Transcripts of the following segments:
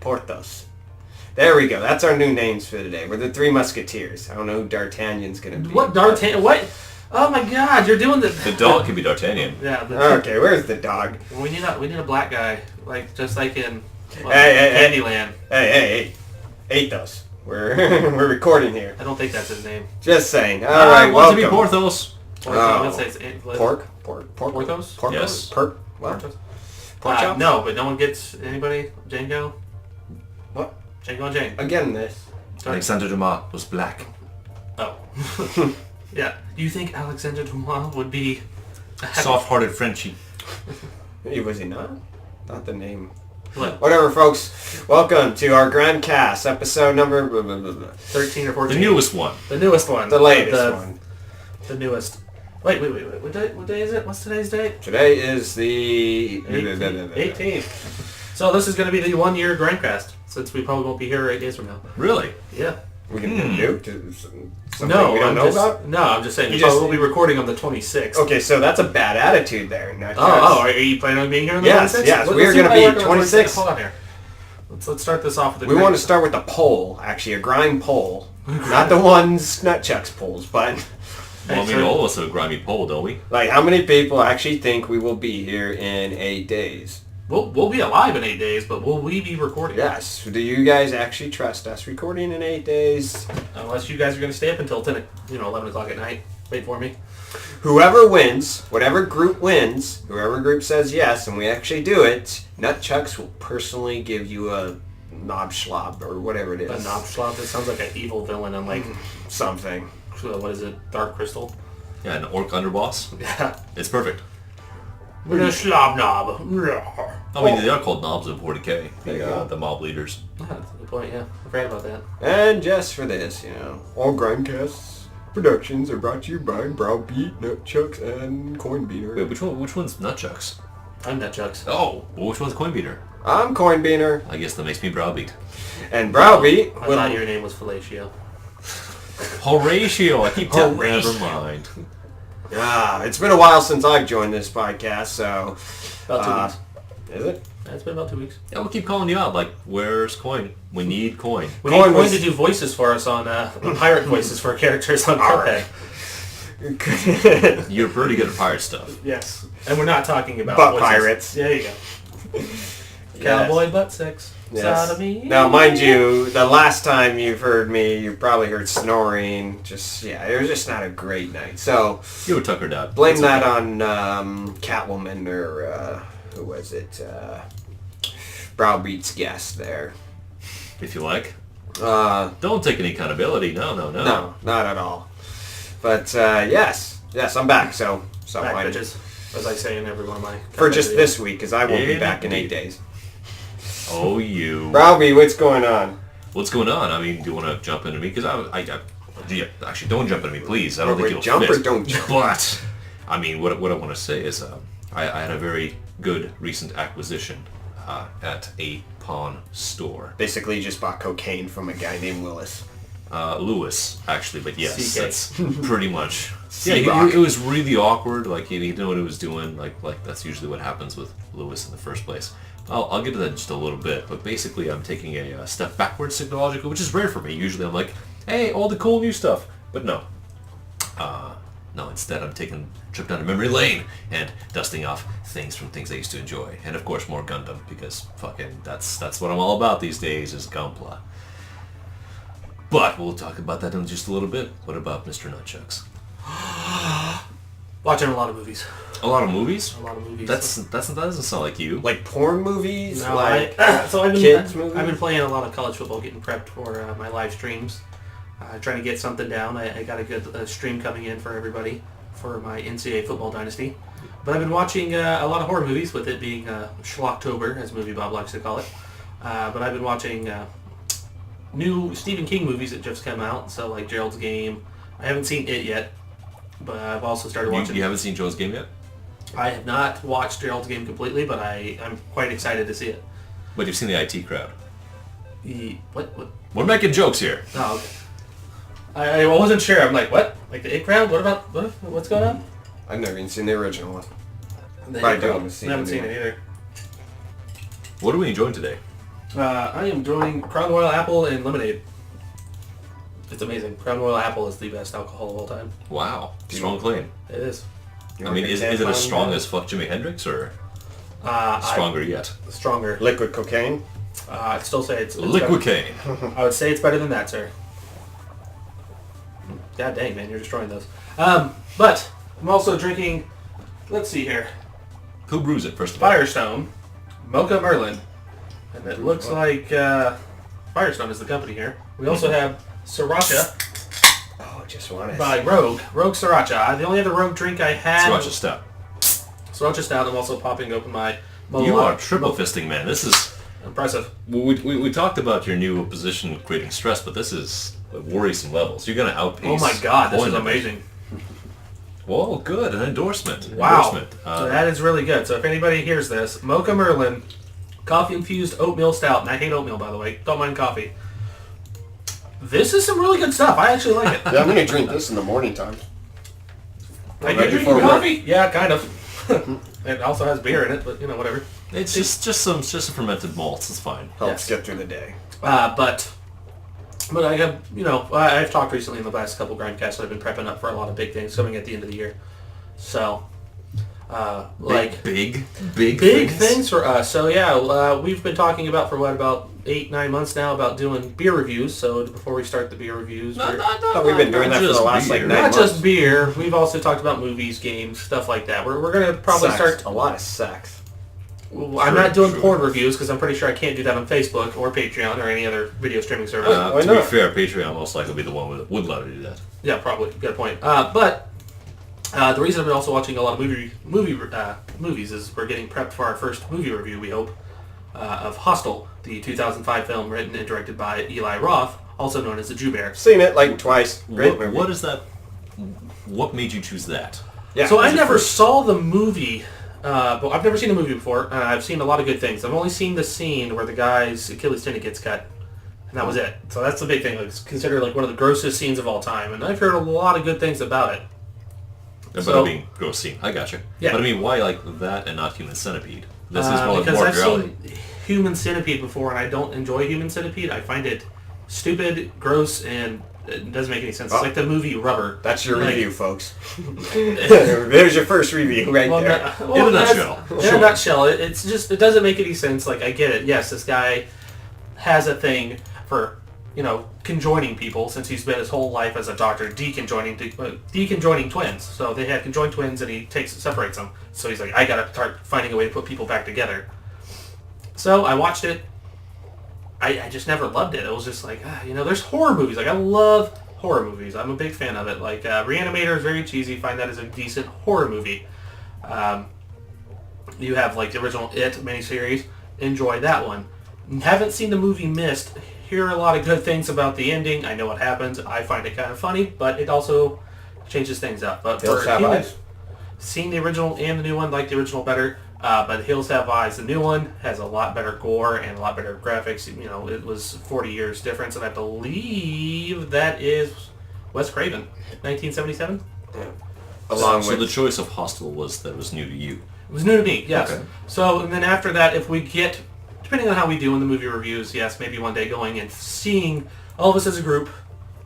Porthos. There we go. That's our new names for today. We're the Three Musketeers. I don't know who D'Artagnan's going to be. What D'Artagnan? What? Oh my God! You're doing the. The dog can be D'Artagnan. Yeah. Okay, where's the dog? We need a black guy, just like in Candyland. Candyland. Hey, Athos. We're recording here. I don't think that's his name. Just saying. All right, welcome. To be Porthos. Pork. Porthos? Yes. Pork. What? Porthos? Pork chops? No, but no one gets anybody. Django. What? Django and Jane. Again, this. Alexander Dumas was black. Oh. Yeah. Do you think Alexander Dumas would be soft-hearted Frenchie? Was he not? Not the name. What? Whatever, folks. Welcome to our Grimecast, episode number 13 or 14. The newest one. The newest one. The latest one. The newest. Wait. What day is it? What's today's date? Today is the 18th. So this is going to be the 1 year Grimecast, since we probably won't be here 8 days from now. Really? Yeah. We can do something no, we don't know about? No, I'm just saying we'll be recording on the 26th. Okay, so that's a bad attitude there. Are you planning on being here on the 26th? Yes, we are going to be 26. Hold on here. Let's start this off with We want to start with a poll, actually, a Grime poll. Not the ones Nutchucks polls, but... Well, I mean, all of us have a grimy poll, don't we? Like, how many people actually think we will be here in 8 days? We'll be alive in 8 days, but will we be recording? Yes. Do you guys actually trust us recording in 8 days? Unless you guys are going to stay up until 11 o'clock at night. Wait for me. Whoever wins, whatever group wins, whoever group says yes, and we actually do it, Nutchucks will personally give you a knob schlob or whatever it is. A knob schlob? That sounds like an evil villain in like something. What is it? Dark Crystal? Yeah, an orc underboss. Yeah. It's perfect. With a schlob knob. I mean, they are called knobs in 40k. The mob leaders. That's a good point, yeah. I forgot about that. And just for this, all Grimecasts productions are brought to you by Browbeat, Nutchucks, and Coinbeater. Wait, which one's Nutchucks? I'm Nutchucks. Oh, well, which one's Coinbeater? I'm Coinbeater. I guess that makes me Browbeat. And Browbeat... I thought your name was Fellatio. Horatio, I keep telling never mind. It's been a while since I've joined this podcast, so... About 2 weeks. Is it? It's been about 2 weeks. Yeah, we'll keep calling you out, like, where's Coin? We need Coin. We need Coin to do voices for us on, pirate voices for characters on Cuphead. You're pretty good at pirate stuff. Yes. And we're not talking about butt voices. pirates. There you go. Cowboy butt sex. Yes. Sodomy. Now, mind you, the last time you've heard me, you probably heard snoring. It was just not a great night. So You were tuckered out. blame that on Catwoman or who was it? Browbeat's guest there. If you like. Don't take any accountability. No. No, not at all. But yes, I'm back. So back bitches, as I say in every one of my for just videos. This week, because I won't be back in 8 days. Oh, you. Browbeat, what's going on? What's going on? I mean, do you want to jump into me? Because actually, don't jump into me, please. I don't think you'll jump fit. Or don't jump. But I mean, what I want to say is, I had a very good recent acquisition at a pawn store. Basically, you just bought cocaine from a guy named Willis. Lewis, actually, but yes, CK. that's pretty much. Yeah, it was really awkward. Like he didn't know what he was doing. Like that's usually what happens with Lewis in the first place. I'll get to that in just a little bit, but basically I'm taking a step backwards technologically, which is rare for me. Usually I'm like, hey, all the cool new stuff, but no. No, instead I'm taking a trip down to memory lane and dusting off things from things I used to enjoy, and of course more Gundam, because fucking that's what I'm all about these days is Gunpla. But we'll talk about that in just a little bit. What about Mr. Nutchucks? Watching a lot of movies. A lot of movies? A lot of movies. That doesn't sound like you. Like porn movies? No, like kids movies? I've been playing a lot of college football, getting prepped for my live streams. Trying to get something down. I got a good stream coming in for everybody for my NCAA football dynasty. But I've been watching a lot of horror movies, with it being Schlocktober, as Movie Bob likes to call it. But I've been watching new Stephen King movies that just come out, so like Gerald's Game. I haven't seen it yet, but I've also started watching... You haven't seen Gerald's Game yet? I have not watched Gerald's Game completely, but I'm quite excited to see it. But you've seen the IT crowd. What? We're making jokes here. Oh, okay. I wasn't sure. I'm like, what? Like the It Crowd? What's going on? I've never even seen the original one. I haven't seen it either. What are we enjoying today? I am doing Crown Royal Apple and lemonade. It's amazing. Crown Royal Apple is the best alcohol of all time. Wow. Strong claim. It is. I mean, is it as strong as fuck Jimi Hendrix or stronger yet? Stronger. Liquid cocaine? I'd still say it's Liquid cane. I would say it's better than that, sir. God dang, man, you're destroying those. But I'm also drinking, let's see here, Who brews it, first of all? Firestone Mocha Merlin. And it looks like Firestone is the company here. We also have Sriracha Oh, just want it. by Rogue. Rogue Sriracha. The only other Rogue drink I had... Sriracha Stout. Sriracha Stout. I'm also popping open my... You are triple fisting, man. This is... Impressive. We talked about your new position creating stress, but this is worrisome levels. You're going to outpace... Oh my god, this is Boy, amazing. Whoa, good. An endorsement. Wow. Endorsement. So that is really good. So if anybody hears this, Mocha Merlin, coffee-infused oatmeal stout. And I hate oatmeal, by the way. Don't mind coffee. This is some really good stuff. I actually like it. Yeah, I'm going to drink this in the morning time. Like Right you before drinking work. coffee? Yeah, kind of. It also has beer in it, but whatever. It's just some fermented malts. It's fine. Helps get through the day. But I have, I've talked recently in the last couple Grimecasts that I've been prepping up for a lot of big things coming at the end of the year. So, Big things for us. So yeah, we've been talking about for about 8-9 months now about doing beer reviews. So before we start the beer reviews, We've been doing that for the last like 9 not months. just beer. We've also talked about movies, games, stuff like that. We're gonna probably start a lot of sex. I'm not doing porn reviews because I'm pretty sure I can't do that on Facebook or Patreon or any other video streaming service. Why To be not? fair, Patreon most likely will be the one that would let her do that. Yeah, probably. Got a point. But the reason I've been also watching a lot of movies is we're getting prepped for our first movie review, we hope, of Hostel, the 2005 film written and directed by Eli Roth, also known as the Jew Bear. Seen it like twice. Great movie. What is that? What made you choose that? Yeah, So I is it never first? saw the movie, but I've never seen the movie before. I've seen a lot of good things. I've only seen the scene where the guy's Achilles tendon gets cut, and that was it. So that's the big thing. It's considered like one of the grossest scenes of all time, and I've heard a lot of good things about it. But So- I mean, gross scene. I gotcha. Yeah. But I mean, why like that and not Human Centipede? This is more because more I've reality. seen Human Centipede before, and I don't enjoy Human Centipede. I find it stupid, gross, and it doesn't make any sense. It's like the movie Rubber. That's your Like- review, folks. There's your first review right Well, there. no- In a that's- nutshell. In Sure. a nutshell, it's just, it doesn't make any sense. Like, I get it. Yes, this guy has a thing for, conjoining people since he spent his whole life as a doctor deconjoining twins. So they had conjoined twins and he separates them. So he's like, I gotta start finding a way to put people back together. So I watched it. I just never loved it. It was just like, there's horror movies. Like, I love horror movies. I'm a big fan of it. Like, Reanimator is very cheesy. Find that as a decent horror movie. You have, like, the original It miniseries. Enjoy that one. Haven't seen the movie Mist. Hear a lot of good things about the ending. I know what happens. I find it kind of funny, but it also changes things up. But Hills Have Eyes? seen the original and the new one, like the original better. But Hills Have Eyes, the new one, has a lot better gore and a lot better graphics. It was 40 years difference, and I believe that is Wes Craven, 1977. Yeah. Along So with the choice of Hostel was that it was new to you. It was new to me, yes. Okay. So, and then after that, if we get, depending on how we do in the movie reviews, yes, maybe one day going and seeing all of us as a group,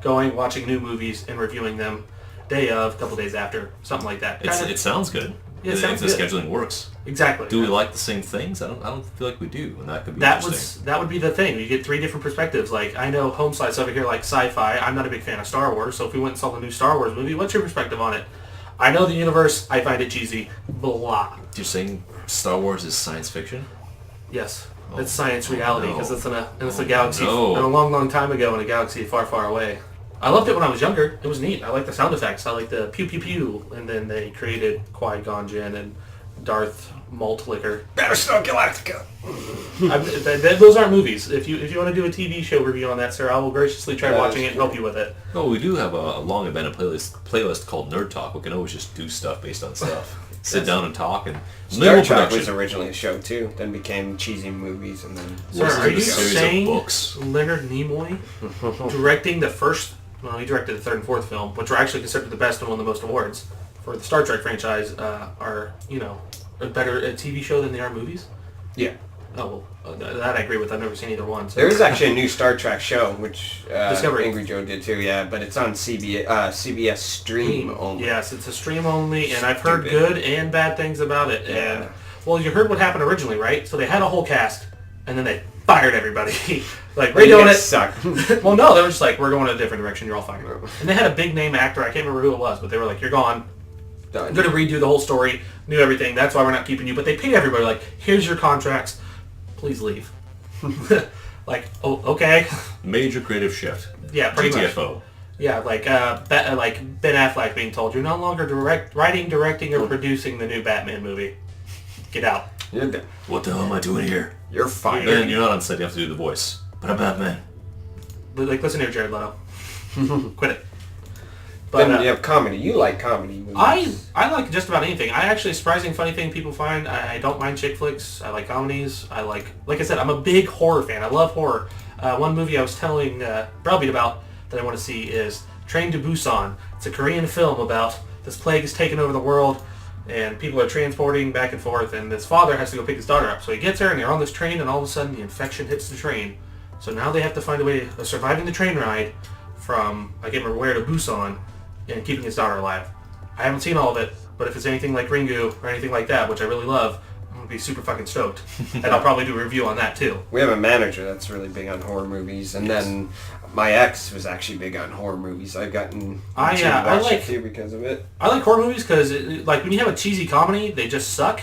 watching new movies and reviewing them day of, a couple days after, something like that. It sounds good. Yeah, it sounds if the good. scheduling works. Exactly. Do we like the same things? I don't feel like we do, and that could be That interesting. would be the thing. You get 3 different perspectives. Like, I know home slice over here like sci-fi. I'm not a big fan of Star Wars, so if we went and saw the new Star Wars movie, what's your perspective on it? I know the universe. I find it cheesy. Blah. You're saying Star Wars is science fiction? Yes. It's science reality because no. it's a galaxy no. and a long, long time ago in a galaxy far, far away. I loved it when I was younger. It was neat. I liked the sound effects. I liked the pew pew pew. And then they created Qui-Gon Jinn and Darth Malt Liquor. Battlestar Galactica. Those aren't movies. If you want to do a TV show review on that, sir, I will graciously try That watching is it and help you with it. Oh, we do have a long abandoned playlist called Nerd Talk. We can always just do stuff based on stuff. Sit down and talk and Star minimal Trek production. was originally a show too, then became cheesy movies, and then Sir, Listen are to you the series of saying books. Leonard Nimoy directing the first... Well, he directed the 3rd and 4th film, which are actually considered the best and won the most awards for the Star Trek franchise, are, a better TV show than they are movies? yeah. Oh, well, that I agree with. I've never seen either one. So. There is actually a new Star Trek show, which Discovery. Angry Joe did too, yeah, but it's on CBS Stream only. Yes, it's a stream only, and I've heard good and bad things about it. Yeah. And, well, you heard what happened originally, right? So they had a whole cast, and then they fired everybody. Like, redoing it. Sucked. Well, no, they were just like, we're going in a different direction, you're all fired. And they had a big name actor, I can't remember who it was, but they were like, you're gone. Done. I'm going to redo the whole story, new everything, that's why we're not keeping you. But they paid everybody, like, here's your contracts, please leave. Like, oh, okay. Major creative shift. Yeah, pretty GTFO. much. Yeah, like Ben Affleck being told, you're no longer writing, directing, or producing the new Batman movie. Get out. You're done. What the hell am I doing here? You're fired. Then you're not on set, you have to do the voice. But I'm Batman. Like, listen here, Jared Leto. Quit it. But then you have comedy. You like comedy movies. I like just about anything. I actually, surprising funny thing people find, I don't mind chick flicks. I like comedies. I like I said, I'm a big horror fan. I love horror. One movie I was telling Browbeat about that I want to see is Train to Busan. It's a Korean film about this plague has taken over the world and people are transporting back and forth, and this father has to go pick his daughter up. So he gets her and they're on this train, and all of a sudden the infection hits the train. So now they have to find a way of surviving the train ride from, I can't remember where, to Busan, and keeping his daughter alive. I haven't seen all of it, but if it's anything like Ringu or anything like that, which I really love, I'm going to be super fucking stoked. And I'll probably do a review on that too. We have a manager that's really big on horror movies, and then my ex was actually big on horror movies. I've gotten I like it too because of it. I like horror movies because, like, when you have a cheesy comedy, they just suck.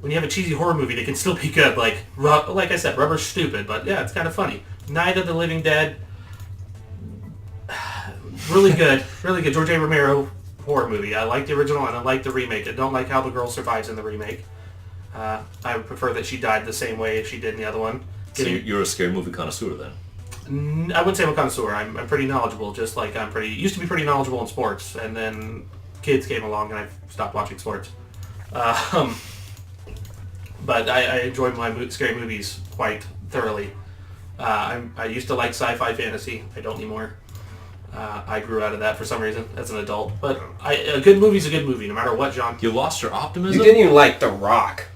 When you have a cheesy horror movie, they can still be good. Like I said, Rubber's stupid, but yeah, it's kind of funny. Night of the Living Dead, really good, really good. George A. Romero horror movie. I like the original and I like the remake. I don't like how the girl survives in the remake. I would prefer that she died the same way as she did in the other one. So you're a scary movie connoisseur then? I wouldn't say I'm a connoisseur. I'm pretty knowledgeable, just like used to be pretty knowledgeable in sports, and then kids came along and I stopped watching sports. But I enjoy my scary movies quite thoroughly. I used to like sci-fi fantasy. I don't anymore. I grew out of that for some reason as an adult. But a good movie's a good movie, no matter what genre. You lost your optimism? You didn't even like The Rock.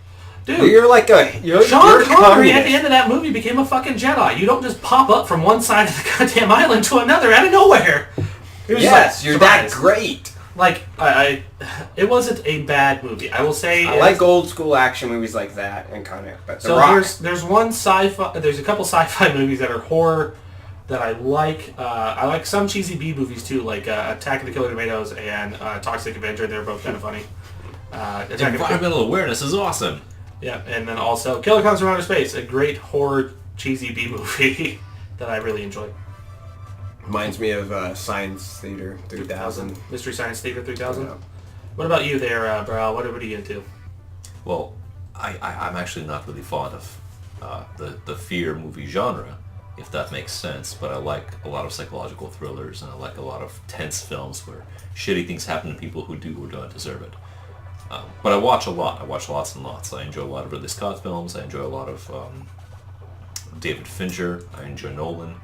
Dude, you're Sean Connery at the end of that movie became a fucking Jedi. You don't just pop up from one side of the goddamn island to another out of nowhere. Yes, you're that great. Like, it wasn't a bad movie. I will say... I like old school action movies like that and kind of... But The Rock. There's a couple sci-fi movies that are horror that I like. I like some cheesy B movies too, like Attack of the Killer Tomatoes and Toxic Avenger. They're both kind of funny. Environmental awareness is awesome. Yeah, and then also Killer Clowns from Outer Space, a great horror cheesy B movie that I really enjoy. Reminds me of Science Theater 3000. Mystery Science Theater 3000. Yeah. What about you there, Bro? What are you into? Well, I'm actually not really fond of the fear movie genre, if that makes sense, but I like a lot of psychological thrillers, and I like a lot of tense films where shitty things happen to people who do or don't deserve it. But I watch a lot. I watch lots and lots. I enjoy a lot of Ridley Scott films. I enjoy a lot of David Fincher. I enjoy Nolan.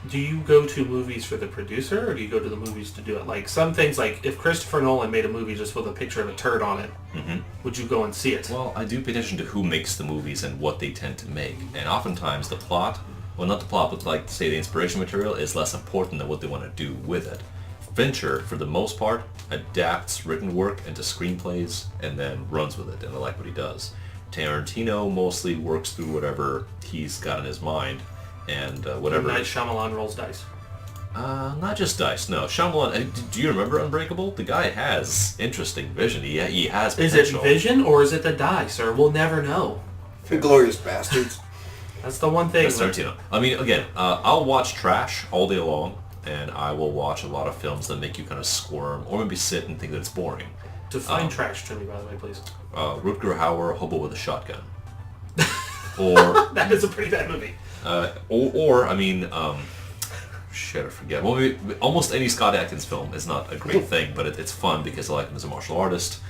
Do you go to movies for the producer, or do you go to the movies to do it? Like, some things, like, if Christopher Nolan made a movie just with a picture of a turd on it, would you go and see it? Well, I do pay attention to who makes the movies and what they tend to make. And oftentimes the plot, well, not the plot, but, like, say the inspiration material is less important than what they want to do with it. Fincher, for the most part, adapts written work into screenplays and then runs with it, and I like what he does. Tarantino mostly works through whatever he's got in his mind, and whatever... Night Shyamalan rolls dice. Not just dice, no. Shyamalan, do you remember Unbreakable? The guy has interesting vision. He has potential. Is it vision, or is it the dice, or we'll never know. Glorious Bastards. That's the one thing. That's Tarantino. I mean, again, I'll watch trash all day long, and I will watch a lot of films that make you kind of squirm, or maybe sit and think that it's boring. Define trash to me, by the way, please. Rutger Hauer, Hobo with a Shotgun. Or... That is a pretty bad movie. I mean, shit, I forget. Well, maybe, almost any Scott Adkins film is not a great thing, but it's fun because I like him as a martial artist.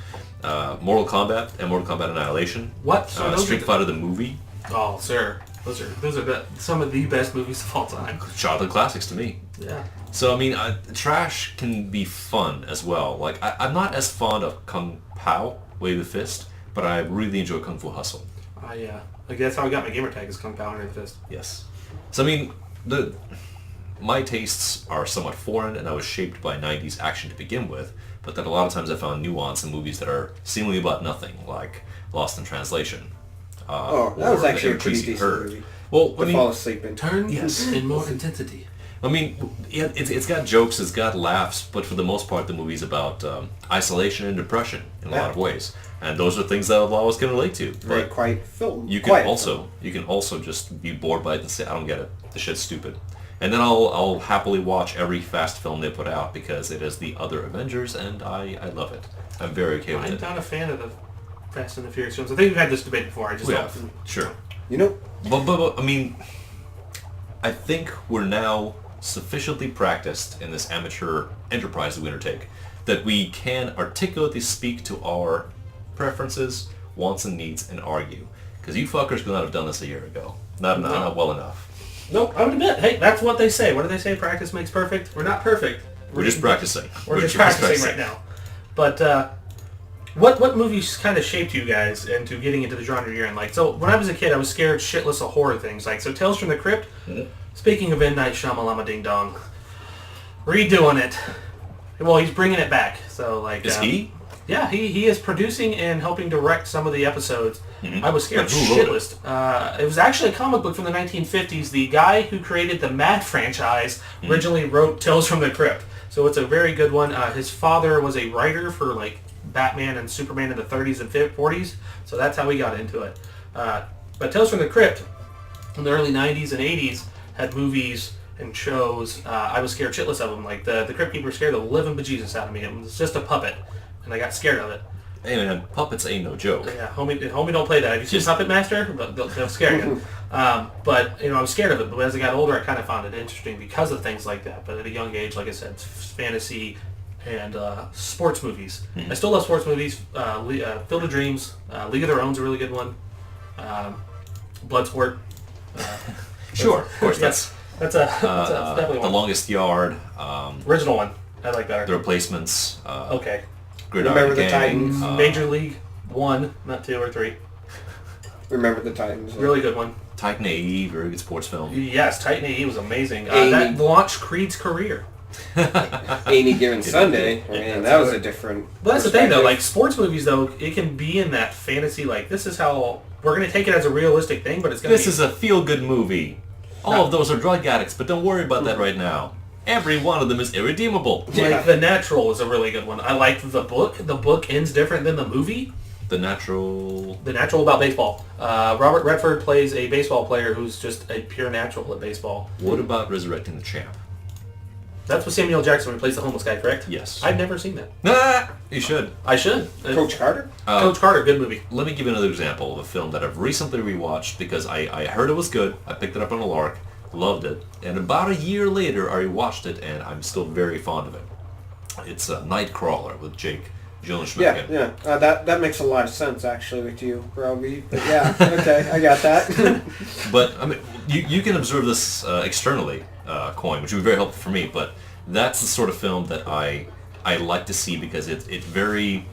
Mortal Kombat and Mortal Kombat Annihilation. What? So Street Fighter the movie. Oh, sir. Those are some of the best movies of all time. Childhood classics to me. Yeah. So, I mean, trash can be fun as well. Like, I'm not as fond of Kung Pao, Wave the Fist, but I really enjoy Kung Fu Hustle. Like, that's how I got my gamer tag, is Kung Pao Iron Fist. Yes. So, I mean, my tastes are somewhat foreign, and I was shaped by 90s action to begin with, but then a lot of times I found nuance in movies that are seemingly about nothing, like Lost in Translation. That was actually a pretty decent movie. Well, to fall asleep in. Turns in more intensity. I mean, yeah, it's got jokes, it's got laughs, but for the most part, the movie's about isolation and depression in a lot of ways, and those are things that a lot of us can relate to. Very quiet film. You can also just be bored by it and say, I don't get it. The shit's stupid. And then I'll happily watch every Fast film they put out because it is the other Avengers, and I love it. I'm very okay with it. I'm not a fan of the Fast and the Furious films. I think we've had this debate before. I just don't. Sure. You know, but I mean, I think we're now sufficiently practiced in this amateur enterprise that we undertake that we can articulately speak to our preferences, wants, and needs, and argue. Because you fuckers could not have done this a year ago. Not well enough. Nope, I would admit. Hey, that's what they say. What do they say? Practice makes perfect. We're not perfect. We're just practicing. We're just practicing right now. But what movies kind of shaped you guys into getting into the genre you're in? Like, so when I was a kid, I was scared shitless of horror things. Like, so Tales from the Crypt. Mm-hmm. Speaking of M. Night Shyamalan Ding Dong, redoing it. Well, he's bringing it back. So like, is he? Yeah, he is producing and helping direct some of the episodes. Mm-hmm. I was scared shitless. It was actually a comic book from the 1950s. The guy who created the Mad franchise originally wrote Tales from the Crypt. So it's a very good one. His father was a writer for like Batman and Superman in the 30s and 40s. So that's how we got into it. But Tales from the Crypt in the early 90s and 80s had movies and shows. I was scared shitless of them. Like the Crypt Keeper scared the living bejesus out of me. It was just a puppet. And I got scared of it. Hey man, puppets ain't no joke. Yeah, homie don't play that. Have you seen Puppet Master? They'll scare you. But, I was scared of it. But as I got older, I kind of found it interesting because of things like that. But at a young age, like I said, fantasy and sports movies. Mm-hmm. I still love sports movies. Field of Dreams, League of Their Own's a really good one. Bloodsport. Sure, of course. That's definitely one. The Longest Yard. Original one. I like better. The Replacements. Okay. Remember the Titans. Major League 1, not 2 or 3. Remember the Titans. Really good one. Titan AE, very good sports film. Yes, Titan AE was amazing. That launched Creed's career. Any Given Sunday. I mean, that was a different... But that's the thing, though. Like, sports movies, though, it can be in that fantasy, like, this is how... We're going to take it as a realistic thing, but it's going to be... This is a feel-good movie. All of those are drug addicts, but don't worry about that right now. Every one of them is irredeemable. Like, The Natural is a really good one. I like the book. The book ends different than the movie. The Natural about baseball. Robert Redford plays a baseball player who's just a pure natural at baseball. What about Resurrecting the Champ? That's with Samuel Jackson when he plays the homeless guy, correct? Yes. I've never seen that. You should. I should. Coach Carter? Coach Carter, good movie. Let me give you another example of a film that I've recently rewatched because I heard it was good. I picked it up on a lark. Loved it. And about a year later, I rewatched it, and I'm still very fond of it. It's Nightcrawler with Jake Gyllenhaal. Yeah. That makes a lot of sense, actually, with you, Roby. But yeah, okay, I got that. But, I mean, you can observe this externally, Coin, which would be very helpful for me, but that's the sort of film that I like to see because it very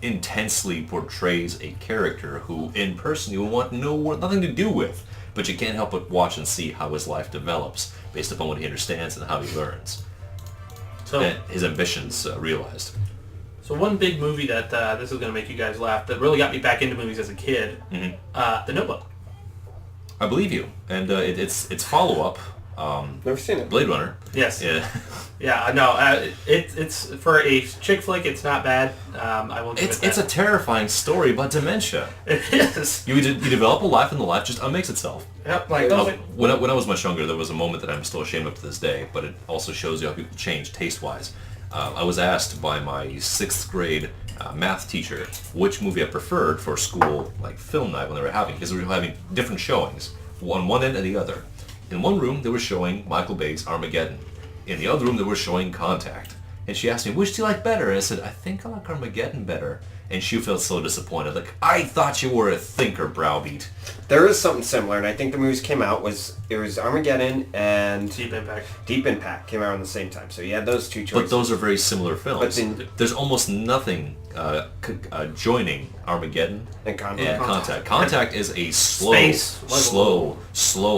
intensely portrays a character who, in person, you want nothing to do with. But you can't help but watch and see how his life develops based upon what he understands and how he learns. So and his ambitions realized. So one big movie that this is going to make you guys laugh that really got me back into movies as a kid, The Notebook. I believe you, and it's follow up. Never seen it. Blade Runner. Yes. Yeah. Yeah. No. It's for a chick flick. It's not bad. I will give it that. It's a terrifying story about dementia. It is. You develop a life, and the life just unmakes itself. Yep. Like when I was much younger, there was a moment that I'm still ashamed of to this day, but it also shows you how people change taste-wise. I was asked by my 6th grade math teacher which movie I preferred for school like film night when they were having, because we were having different showings, one end and the other. In one room, they were showing Michael Bay's Armageddon. In the other room, they were showing Contact. And she asked me, which do you like better? And I said, I think I like Armageddon better. and she feels so disappointed. Like, I thought you were a thinker, Browbeat. There is something similar, and I think the movies came out was Armageddon and Deep Impact. Deep Impact came out around the same time, so you had those two choices. But those are very similar films. But there's almost nothing joining Armageddon and Contact. Contact. Contact is a slow,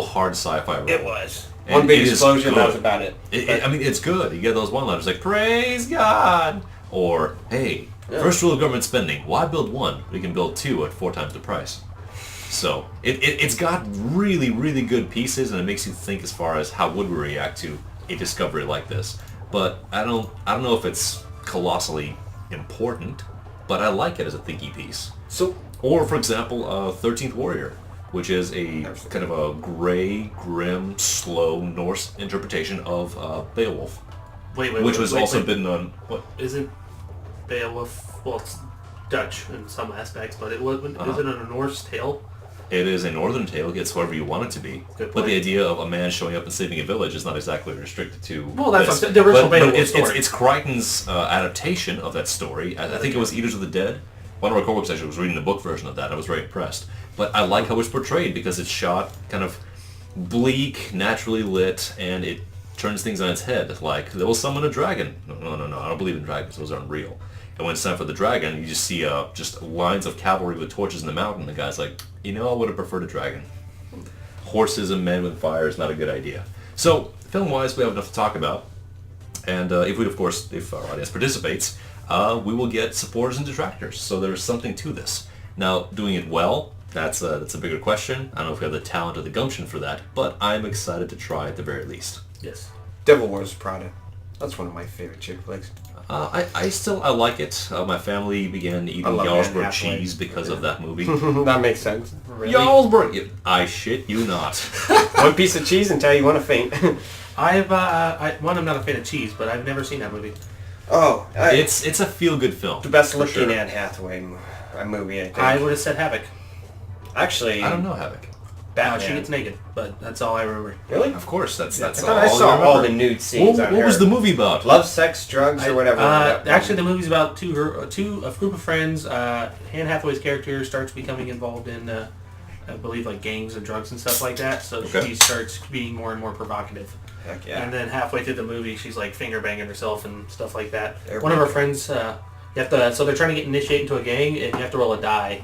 hard sci-fi role. It was. One big explosion, that was about it. I mean, it's good. You get those one-liners like, praise God! Or, hey, first rule of government spending, why build one? We can build two at 4 times the price. So, it's got really, really good pieces, and it makes you think as far as how would we react to a discovery like this. But I don't know if it's colossally important, but I like it as a thinky piece. So, or, for example, 13th Warrior, which is a kind of a gray, grim, slow Norse interpretation of Beowulf. Which was also been on... What? Isn't Beowulf... Well, it's Dutch in some aspects, but isn't it a Norse tale? It is a northern tale. It's whatever you want it to be. But the idea of a man showing up and saving a village is not exactly restricted to... Well, that's the original Beowulf story. It's Crichton's adaptation of that story. I think it was Eaters of the Dead. One of our coworkers actually was reading the book version of that. I was very impressed. But I like how it's portrayed because it's shot kind of bleak, naturally lit, and it turns things on its head. Like, they will summon a dragon. No, I don't believe in dragons. Those aren't real. And when it's time for the dragon, you just see just lines of cavalry with torches in the mountain. The guy's like, I would have preferred a dragon. Horses and men with fire is not a good idea. So, film-wise, we have enough to talk about. And if our audience participates, we will get supporters and detractors. So there's something to this. Now, doing it well, that's a bigger question. I don't know if we have the talent or the gumption for that, but I'm excited to try at the very least. Yes. Devil Wears Prada. That's one of my favorite chick flicks. I like it. My family began eating Jarlsberg cheese because of that movie. That makes sense. Really? Jarlsberg! I shit you not. One piece of cheese until you want to faint. I'm not a fan of cheese, but I've never seen that movie. Oh. It's a feel-good film. The best looking Anne Hathaway movie, I think. I would have said Havoc. Actually... I don't know Havoc. Batman. She gets naked, but that's all I remember. Really? Of course, that's I all. thought I saw all the nude scenes on What was the movie about? Love, sex, drugs, or whatever. Actually, the movie's about a group of friends. Anne Hathaway's character starts becoming involved in, I believe, like gangs and drugs and stuff like that. So she starts being more and more provocative. Heck yeah. And then halfway through the movie, she's like finger banging herself and stuff like that. They're One of her friends, so they're trying to get initiated into a gang, and you have to roll a die.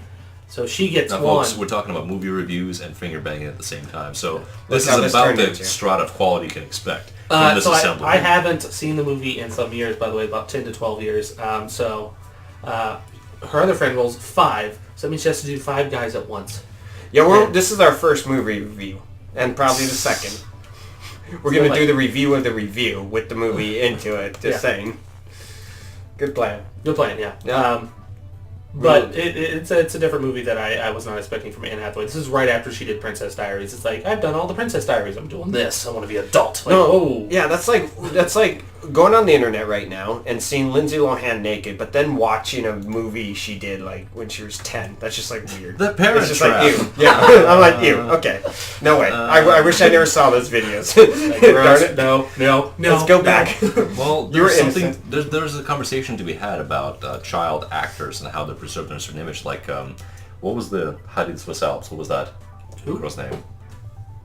So she gets now, one. folks, we're talking about movie reviews and finger banging at the same time. So That's this how is this about turned the into. strata of quality you can expect from this So assembly. I haven't seen the movie in some years, by the way, about 10 to 12 years. Her other friend rolls 5, so that means she has to do 5 guys at once. Yeah, this is our first movie review, and probably the second. We're going to do the review of the review with the movie into it, just saying. Good plan. Good plan, yeah. But it's a different movie that I was not expecting from Anne Hathaway. This is right after she did Princess Diaries. It's like, I've done all the Princess Diaries. I'm doing this. I want to be adult. Like, no, yeah, that's like going on the internet right now and seeing Lindsay Lohan naked, but then watching a movie she did like when she was 10. That's just like weird. The Parent It's just Trap. like ew. Yeah, I'm like ew. Okay, no way. I wish I never saw those videos. Darn it. No. Let's go back. Well, You were there's a conversation to be had about child actors and how they're preserved in a certain image. Like, what was the Heidi the Swiss Alps? What was that girl's name?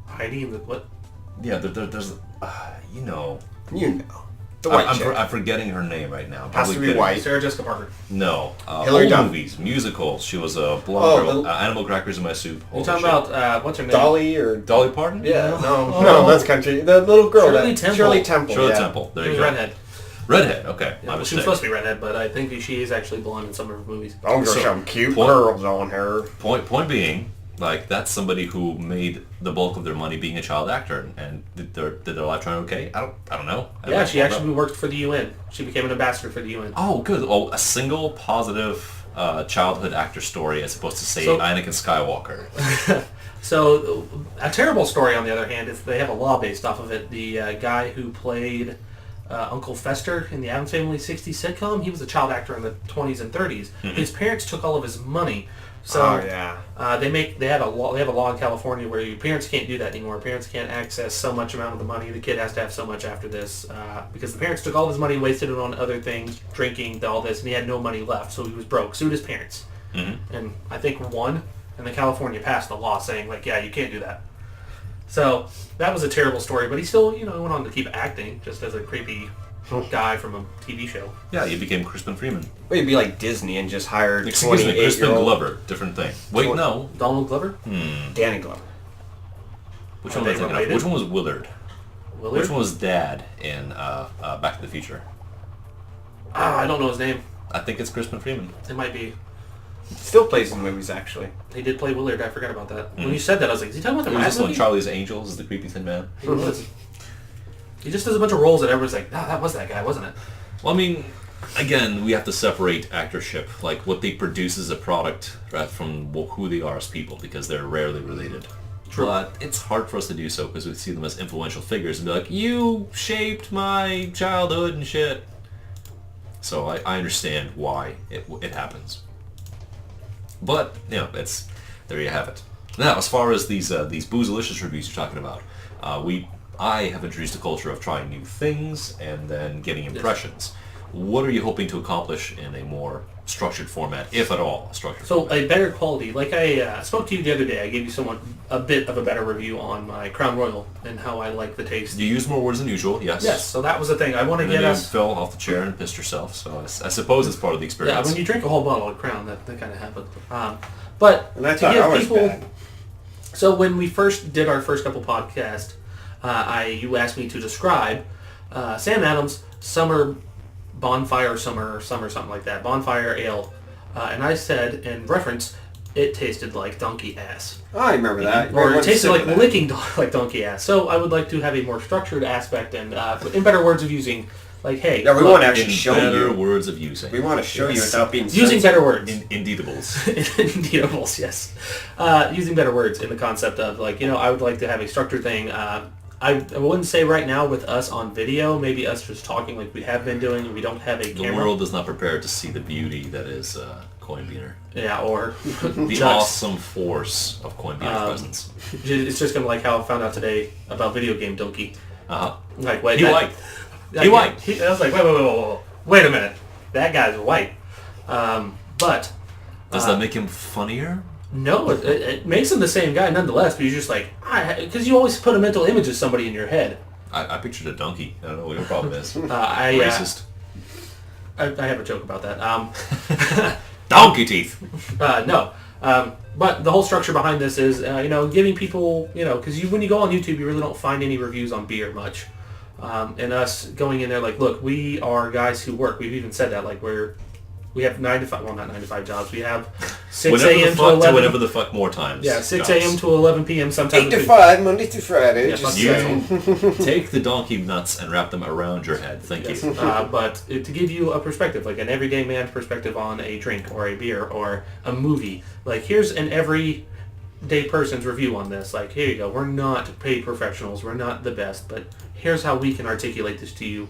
Heidi and the what? Yeah, there's You know. The white chick. I'm forgetting her name right now. Has to be white. Sarah Jessica Parker. No. Hillary Old Duff. movies, musicals. She was a blonde girl. Animal Crackers in My Soup. You're talking about, what's her name? Dolly Parton? Yeah, no, that's country. The little girl. Shirley Temple. Shirley Temple. Shirley yeah. Temple. There She you was go. redhead. Redhead, okay. Yeah, My she was mistake. supposed to be redhead, but I think she is actually blonde in some of her movies. Oh, there's some cute girls on her. Point being, like, that's somebody who made the bulk of their money being a child actor, and did their life turn okay? I don't know. She actually worked for the UN. She became an ambassador for the UN. Oh, good. Oh, a single positive childhood actor story as opposed to, say, Anakin Skywalker. So, a terrible story, on the other hand, is they have a law based off of it. The guy who played Uncle Fester in the Addams Family 60s sitcom, he was a child actor in the 20s and 30s. Mm-hmm. His parents took all of his money, So yeah. They have a law in California where your parents can't do that anymore. Parents can't access so much amount of the money. The kid has to have so much after this because the parents took all his money, wasted it on other things, drinking, all this, and he had no money left, so he was broke. Sued his parents, and I think won. And then California passed a law saying like, yeah, you can't do that. So that was a terrible story, but he still, went on to keep acting just as a creepy guy from a TV show. Yeah, he became Crispin Freeman. Well, you'd be like Disney and just hire 28-year-old Crispin Glover. Different thing. Wait, no. Donald Glover? Danny Glover. Which one was I? Which one was Willard? Willard? Which one was Dad in Back to the Future? I don't know his name. I think it's Crispin Freeman. It might be. Still plays in movies, actually. He did play Willard. I forgot about that. When you said that, I was like, is he talking about the He was Rat just on movie? Charlie's Angels as the creepy thin man. He was. He just does a bunch of roles that everyone's like, that was that guy, wasn't it? Well, I mean, again, we have to separate actorship, like what they produce as a product, right, from who they are as people, because they're rarely related. True. But it's hard for us to do so because we see them as influential figures and be like, you shaped my childhood and shit. So I understand why it happens. But, it's there you have it. Now, as far as these Boozalicious reviews you're talking about, I have introduced a culture of trying new things and then getting impressions. What are you hoping to accomplish in a more structured format, if at all structured So format? a better quality. Like I spoke to you the other day, I gave you a bit of a better review on my Crown Royal and how I like the taste. You use more words than usual, yes. Yes, so that was the thing. I want to And get then us... you fell off the chair and pissed yourself, so I suppose it's part of the Yeah, experience. when you drink a whole bottle of Crown, that kind of happens. But And that's to not give always people... bad. So when we first did our first couple podcasts, you asked me to describe Sam Adams' summer bonfire, summer, something like that, bonfire ale. And I said, in reference, it tasted like donkey ass. I remember that. Or it tasted like that. licking like donkey ass. So I would like to have a more structured aspect and, in better words of using, like, hey... Yeah, we look, want to actually In show better you. words of using. We want to show you without being Using censored. better words. Indeedables. Indeedables, yes. Using better words in the concept of, like, I would like to have a structured thing. I wouldn't say right now with us on video, maybe us just talking like we have been doing, and we don't have a The camera. world is not prepared to see the beauty that is Coin Beaner. Yeah, or The awesome force of Coin Beaner presence. It's just kind of like how I found out today about video game donkey. Uh-huh. Like, wait, He white. He white. I was like, wait a minute. That guy's white. But... Does that make him funnier? No, it makes him the same guy nonetheless, but you're just like... Because you always put a mental image of somebody in your head. I pictured a donkey. I don't know what your problem is. Racist. I have a joke about that. Donkey teeth! No. But the whole structure behind this is, giving people, because when you go on YouTube, you really don't find any reviews on beer much. And us going in there like, look, we are guys who work. We've even said that, like, we have 9 to 5, well, not 9 to 5 jobs. We have 6 a.m. to 11. Whatever the fuck more times. Yeah, 6 a.m. to 11 p.m. sometimes. 8 to 5, Monday to Friday. Yeah, just fuck You saying. take the donkey nuts and wrap them around your head. Thank Yes. you. But to give you a perspective, like an everyday man's perspective on a drink or a beer or a movie, like here's an everyday person's review on this. Like, here you go. We're not paid professionals. We're not the best, but here's how we can articulate this to you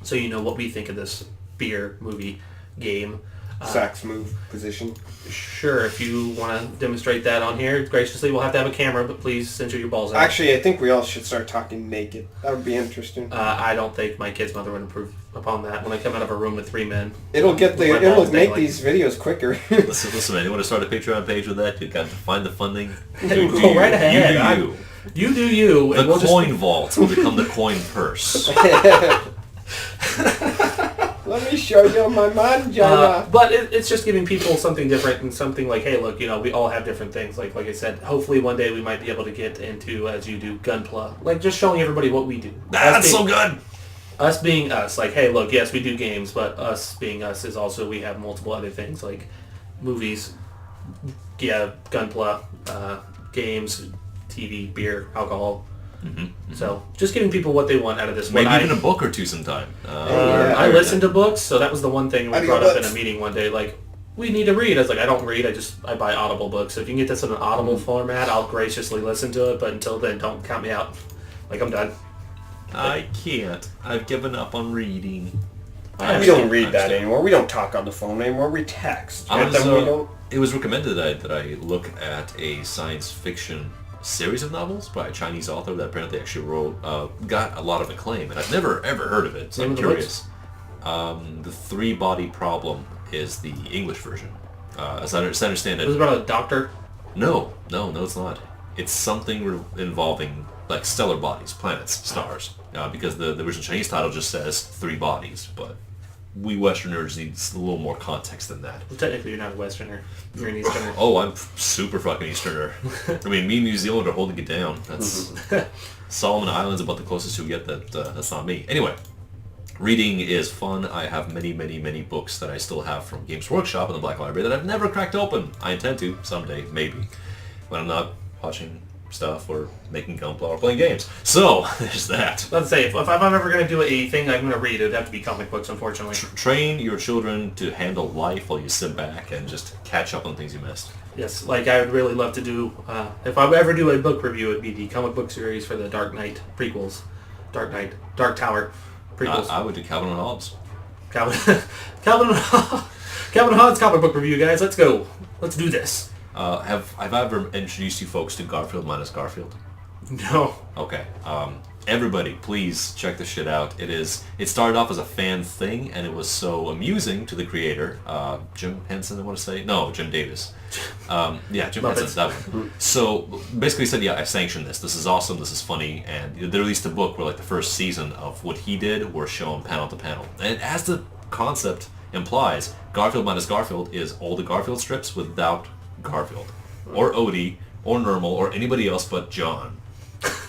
so you know what we think of this beer, movie, game. Sax move position. Sure, if you want to demonstrate that on here, graciously, we'll have to have a camera, but please censor your balls out. Actually, I think we all should start talking naked. That would be interesting. I don't think my kid's mother would approve upon that when I come out of a room with 3 men. It'll With my it'll balls make dangling. these videos quicker. Listen, man. You want to start a Patreon page with that? You got to find the funding. Go right ahead. You do you. You do you. The and we'll coin vault will become the coin purse. Let me show you my manja. But it's just giving people something different and something like, hey, look, we all have different things. Like I said, hopefully one day we might be able to get into, as you do, Gunpla. Like, just showing everybody what we do. That's so good! Us being us. Like, hey, look, yes, we do games, but us being us is also, we have multiple other things, like movies, Gunpla, games, TV, beer, alcohol. Mm-hmm. So, just giving people what they want out of this. Maybe even a book or two sometime. I listen to books, so that was the one thing we brought up in a Audiobooks. meeting one day. Like, we need to read. I was like, I don't read. I buy Audible books. So if you can get this in an Audible format, I'll graciously listen to it. But until then, don't count me out. Like, I'm done. I can't. I've given up on reading. We don't read that anymore. We don't talk on the phone anymore. We text. It was recommended that I look at a science fiction series of novels by a Chinese author that apparently actually got a lot of acclaim, and I've never ever heard of it, so I'm curious. The Three-Body Problem is the English version. As I understand it... Was it about a doctor? No, it's not. It's something involving like stellar bodies, planets, stars, because the original Chinese title just says 3 bodies, but we Westerners need a little more context than that. Well, technically you're not a Westerner. You're an Easterner. Oh, I'm super fucking Easterner. I mean, me and New Zealand are holding it down. That's Solomon Islands about the closest you get. That's not me. Anyway, reading is fun. I have many, many, many books that I still have from Games Workshop in the Black Library that I've never cracked open. I intend to someday, maybe, when I'm not watching stuff or making gunpla or playing games. So there's that. Let's say if I'm ever going to do a thing I'm going to read, it would have to be comic books, unfortunately. Train your children to handle life while you sit back and just catch up on things you missed. Yes, like I would really love to do, if I ever do a book review, it would be the comic book series for the Dark Knight prequels. Dark Tower prequels. I would do Calvin and Hobbes. Calvin and Hobbes comic book review, guys. Let's go. Let's do this. Have I ever introduced you folks to Garfield minus Garfield? No. Okay. Everybody, please check this shit out. It started off as a fan thing, and it was so amusing to the creator, Jim Henson, I want to say? No, Jim Davis. Jim Henson, that one. So, basically he said, I sanctioned this. This is awesome, this is funny, and they released a book where, like, the first season of what he did were shown panel to panel. And as the concept implies, Garfield minus Garfield is all the Garfield strips without Garfield, or Odie, or Nermal, or anybody else but John.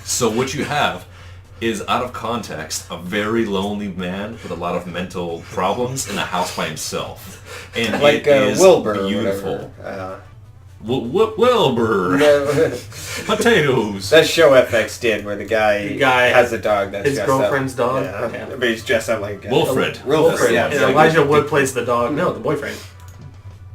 So what you have is, out of context, a very lonely man with a lot of mental problems in a house by himself. And like it is Wilbur beautiful. Wilbur! Potatoes! That show FX did, where the guy has a dog that's his girlfriend's dog? Yeah. But he's dressed up like... Wilfred. Wilfred, yeah. And Elijah Wood plays the dog. No, the boyfriend.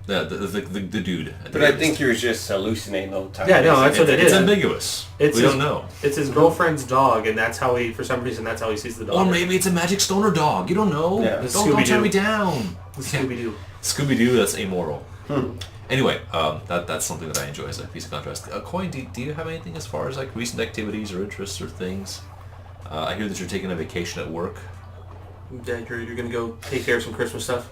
Yeah, the dude. But I think he was just hallucinating the whole time. Yeah, no, that's what it is. It's ambiguous. We don't know. It's his girlfriend's dog, and that's how for some reason, that's how he sees the dog. Or maybe it's a magic stoner dog. You don't know. Yeah. Don't turn me down. Scooby-Doo. Scooby-Doo, that's amoral. Anyway, that's something that I enjoy as a piece of contrast. Coin, do you have anything as far as like recent activities or interests or things? I hear that you're taking a vacation at work. Yeah, you're going to go take care of some Christmas stuff?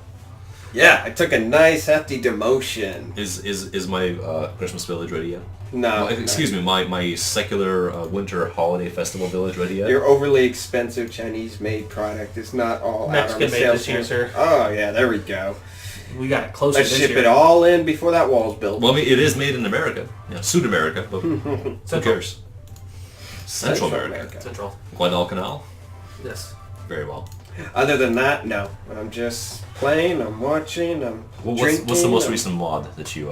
Yeah, I took a nice hefty demotion. Is my Christmas village ready yet? No. Excuse me, my secular winter holiday festival village ready yet? Your overly expensive Chinese-made product is not all out on the Mexican-made sales this year, sir. Oh, yeah, there we go. We got it closer Let's this ship year. it all in before that wall's built. Well, I mean, it is made in America. Yeah, Sud-America, but who cares? Central America. Central. Guadalcanal? Yes. Very well. Other than that, no. I'm just playing, I'm watching, I'm drinking. What's the most recent mod that you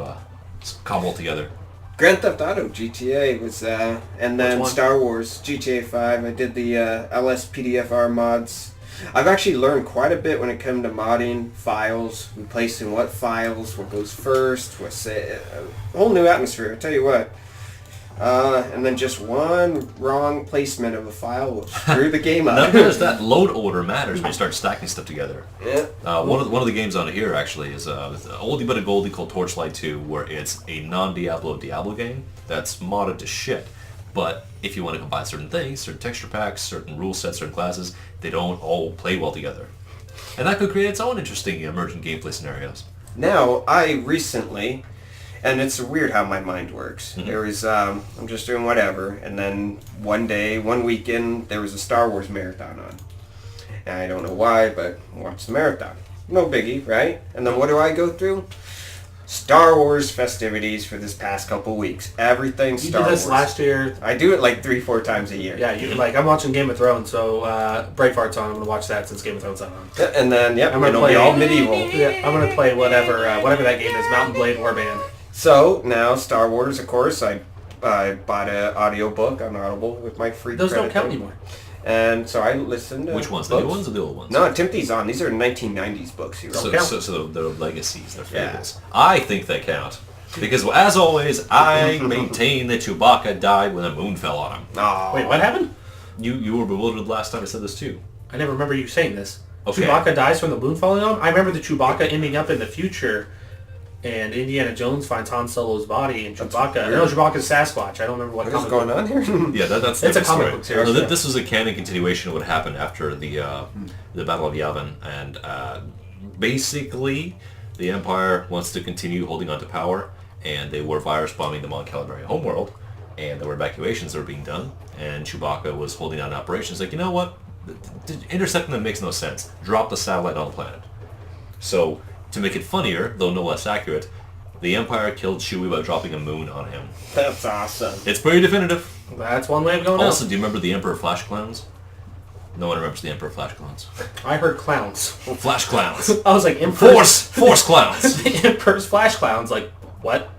cobbled together? Grand Theft Auto GTA was, and then Star Wars GTA 5. I did the LSPDFR mods. I've actually learned quite a bit when it comes to modding files, replacing what files, what goes first, a whole new atmosphere, I tell you what. And then just one wrong placement of a file will screw the game up. Notice that load order matters when you start stacking stuff together. Yeah. One of the games on here actually is an oldie but a goldie called Torchlight 2, where it's a non-Diablo game that's modded to shit. But if you want to combine certain things, certain texture packs, certain rule sets, certain classes, they don't all play well together. And that could create its own interesting emergent gameplay scenarios. Now, I recently... And it's weird how my mind works. Mm-hmm. There was, I'm just doing whatever, and then one weekend, there was a Star Wars marathon on. And I don't know why, but I watched the marathon. No biggie, right? And then what do I go through? Star Wars festivities for this past couple weeks. Everything Star Wars. You did this last year. I do it like 3-4 times a year. Yeah, I'm watching Game of Thrones, so Braveheart's on. I'm going to watch that since Game of Thrones on. And then, it'll be all medieval. Yeah, I'm going to play whatever that game is, Mountain Blade Warband. So, now Star Wars, of course, I bought an audiobook on Audible with my free Those credit don't count card. anymore. And so I listened to Which ones? books. The new ones or the old ones? No, Timothy's on. These are 1990s books. Here. So they're legacies, they're fables. Yeah. I think they count. Because, as always, I maintain that Chewbacca died when the moon fell on him. Oh. Wait, what happened? You were bewildered last time I said this too. I never remember you saying this. Okay. Chewbacca dies from the moon falling on him. I remember the Chewbacca ending up in the future, and Indiana Jones finds Han Solo's body, and Chewbacca... No, Chewbacca's Sasquatch. I don't remember what is going on here. Yeah, that's it's a comic story. book series. No, this was a canon continuation of what happened after the Battle of Yavin, and basically the Empire wants to continue holding on to power, and they were virus bombing the Mon Calamari homeworld, and there were evacuations that were being done, and Chewbacca was holding down operations. Like, you know what? Intercepting them makes no sense. Drop the satellite on the planet. So, to make it funnier, though no less accurate, the Empire killed Chewie by dropping a moon on him. That's awesome. It's pretty definitive. That's one way of going Also, out. do you remember the Emperor Flash Clowns? No one remembers the Emperor Flash Clowns. I heard clowns. Flash Clowns. I was like, Emperor's... Force Clowns. The Emperor's Flash Clowns. Like, what?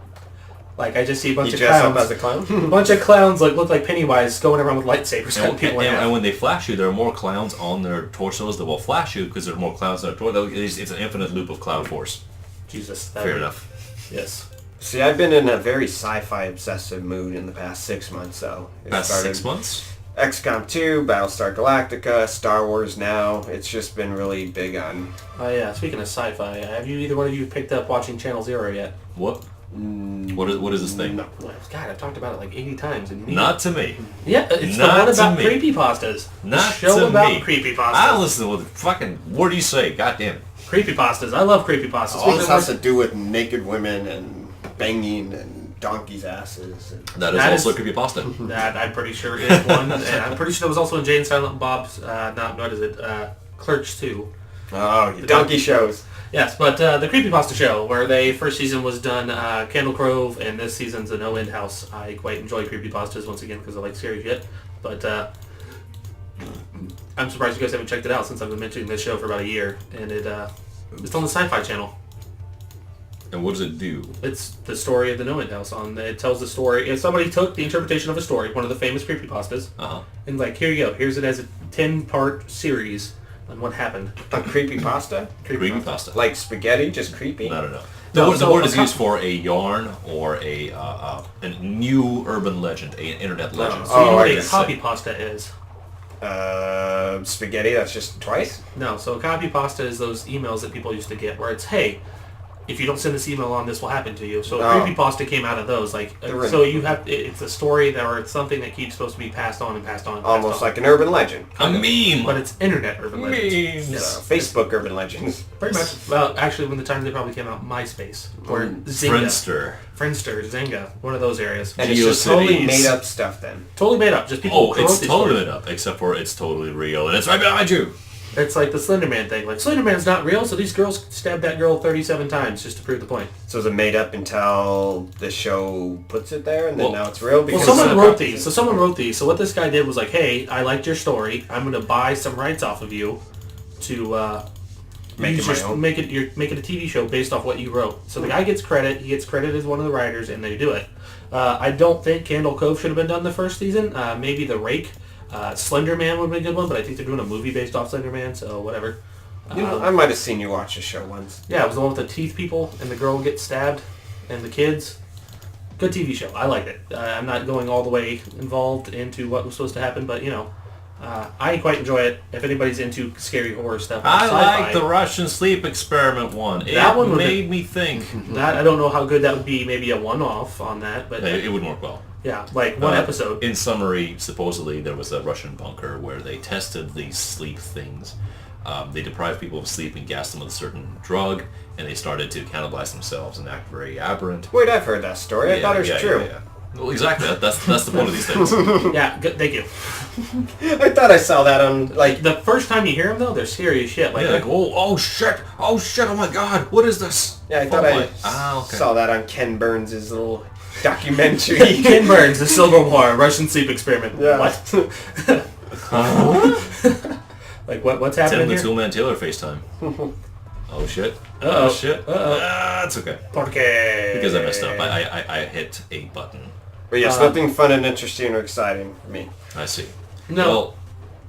Like, I just see a bunch You of dress up clowns. as a clown? A bunch of clowns like look like Pennywise going around with lightsabers cutting people in half. And when they flash you, there are more clowns on their torsos that will flash you because there are more clowns on their torso. It's an infinite loop of clown force. Jesus. Fair enough. Yes. See, I've been in a very sci-fi obsessive mood in the past 6 months, though. Past 6 months? XCOM 2, Battlestar Galactica, Star Wars now. It's just been really big on... Oh yeah, speaking of sci-fi, have you either one of you picked up watching Channel Zero yet? What? What is this thing? No. God, I've talked about it like 80 times. And Not to me. Yeah, it's Not the one about to me. creepypastas. Not the show to about me. creepypastas. I listen to what the fucking... What do you say? Goddamn. Creepypastas. I love creepypastas. All this has to do with naked women and banging and donkeys' asses. And... That is also creepypasta. That I'm pretty sure is one. And I'm pretty sure that was also in Jay and Silent Bob's, Clerks 2. Oh, donkey shows. Yes, but the Creepypasta show, where the first season was done Candle Grove, and this season's a No End House. I quite enjoy creepypastas once again because I like scary shit. But I'm surprised you guys haven't checked it out since I've been mentioning this show for about a year, and it's on the Sci-Fi Channel. And what does it do? It's the story of the No End House. It tells the story. If somebody took the interpretation of a story, one of the famous creepypastas, and like, here you go. Here's it as a 10-part series on what happened. A creepypasta? Creepypasta. Like spaghetti, just creepy? I don't know. No, The word is used for a yarn or a new urban legend, an internet legend. So you know what a yes. copypasta is? Spaghetti, that's just twice? No, so a copypasta is those emails that people used to get where it's, hey, if you don't send this email on, this will happen to you. So creepypasta came out of those. Like, so you have, it's a story that, or it's something that keeps supposed to be passed on and passed on and passed Almost on. like an urban legend. A meme! But it's internet urban legends. Memes! Yes. Facebook urban legends. Pretty much. Well, actually, when the time they probably came out, MySpace. Or Zynga. Friendster, Zynga. One of those areas. And it's just totally GeoCities. made up stuff then. Totally made up. Just people Oh, wrote it's these totally stories. made up, except for it's totally real, and it's right behind you! It's like the Slender Man thing. Like, Slender Man's not real, so these girls stabbed that girl 37 times just to prove the point. So is it made up until the show puts it there, and then now it's real? Well, someone wrote these. So what this guy did was like, hey, I liked your story. I'm going to buy some rights off of you to Make it my own. make it a TV show based off what you wrote. So the guy gets credit. He gets credit as one of the writers, and they do it. I don't think Candle Cove should have been done the first season. Maybe The Rake. Slender Man would be a good one, but I think they're doing a movie based off Slender Man, so whatever. You know, I might have seen you watch the show once. Yeah, it was the one with the teeth people, and the girl gets stabbed, and the kids. Good TV show. I liked it. I'm not going all the way involved into what was supposed to happen, but, I quite enjoy it. If anybody's into scary horror stuff, I sci-fi, like the Russian sleep experiment one. That one made me think. That I don't know how good that would be. Maybe a one-off on that, but It wouldn't work well. yeah, like one episode. In summary, supposedly there was a Russian bunker where they tested these sleep things. They deprived people of sleep and gassed them with a certain drug, and they started to cannibalize themselves and act very aberrant. Wait, I've heard that story. I thought it was true. Yeah. Well, exactly. That's the point of these things. Yeah, good, thank you. I thought I saw that on, like... The first time you hear them, though, they're scary as shit. Like, oh shit, oh my god, what is this? Yeah, I thought I saw that on Ken Burns' little documentary. Ken Burns, The Silver War, Russian sleep experiment. Yeah. What? Like, what's happening Tim the here? Toolman Taylor FaceTime. Oh shit. Uh-oh. Oh shit. Uh-oh. It's okay. Porque... Because I messed up. I hit a button. But yes, nothing fun and interesting or exciting for me. I see. No. Well,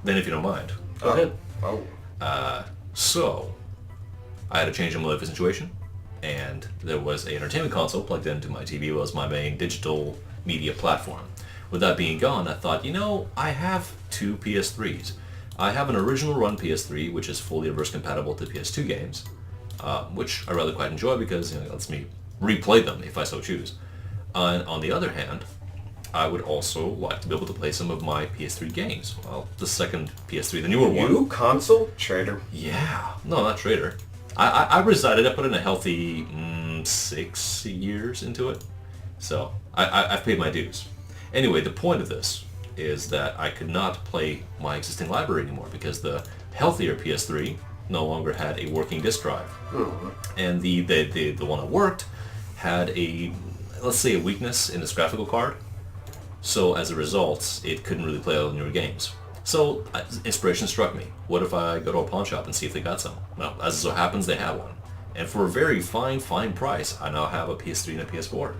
then if you don't mind. Go ahead. Oh. So, I had a change in my life situation, and there was an entertainment console plugged into my TV was my main digital media platform. With that being gone, I thought, I have two PS3s. I have an original run PS3, which is fully reverse compatible to PS2 games, which I really quite enjoy because it lets me replay them if I so choose. And on the other hand, I would also like to be able to play some of my PS3 games. Well, the second PS3, the newer one. You console trader? Yeah, no, not trader. I resided. I put in a healthy 6 years into it, so I've paid my dues. Anyway, the point of this is that I could not play my existing library anymore because the healthier PS3 no longer had a working disk drive. And the one that worked had let's say a weakness in its graphical card. So as a result, it couldn't really play all the newer games. So inspiration struck me. What if I go to a pawn shop and see if they got some? Well, as it so happens, they have one. And for a very fine price, I now have a PS3 and a PS4.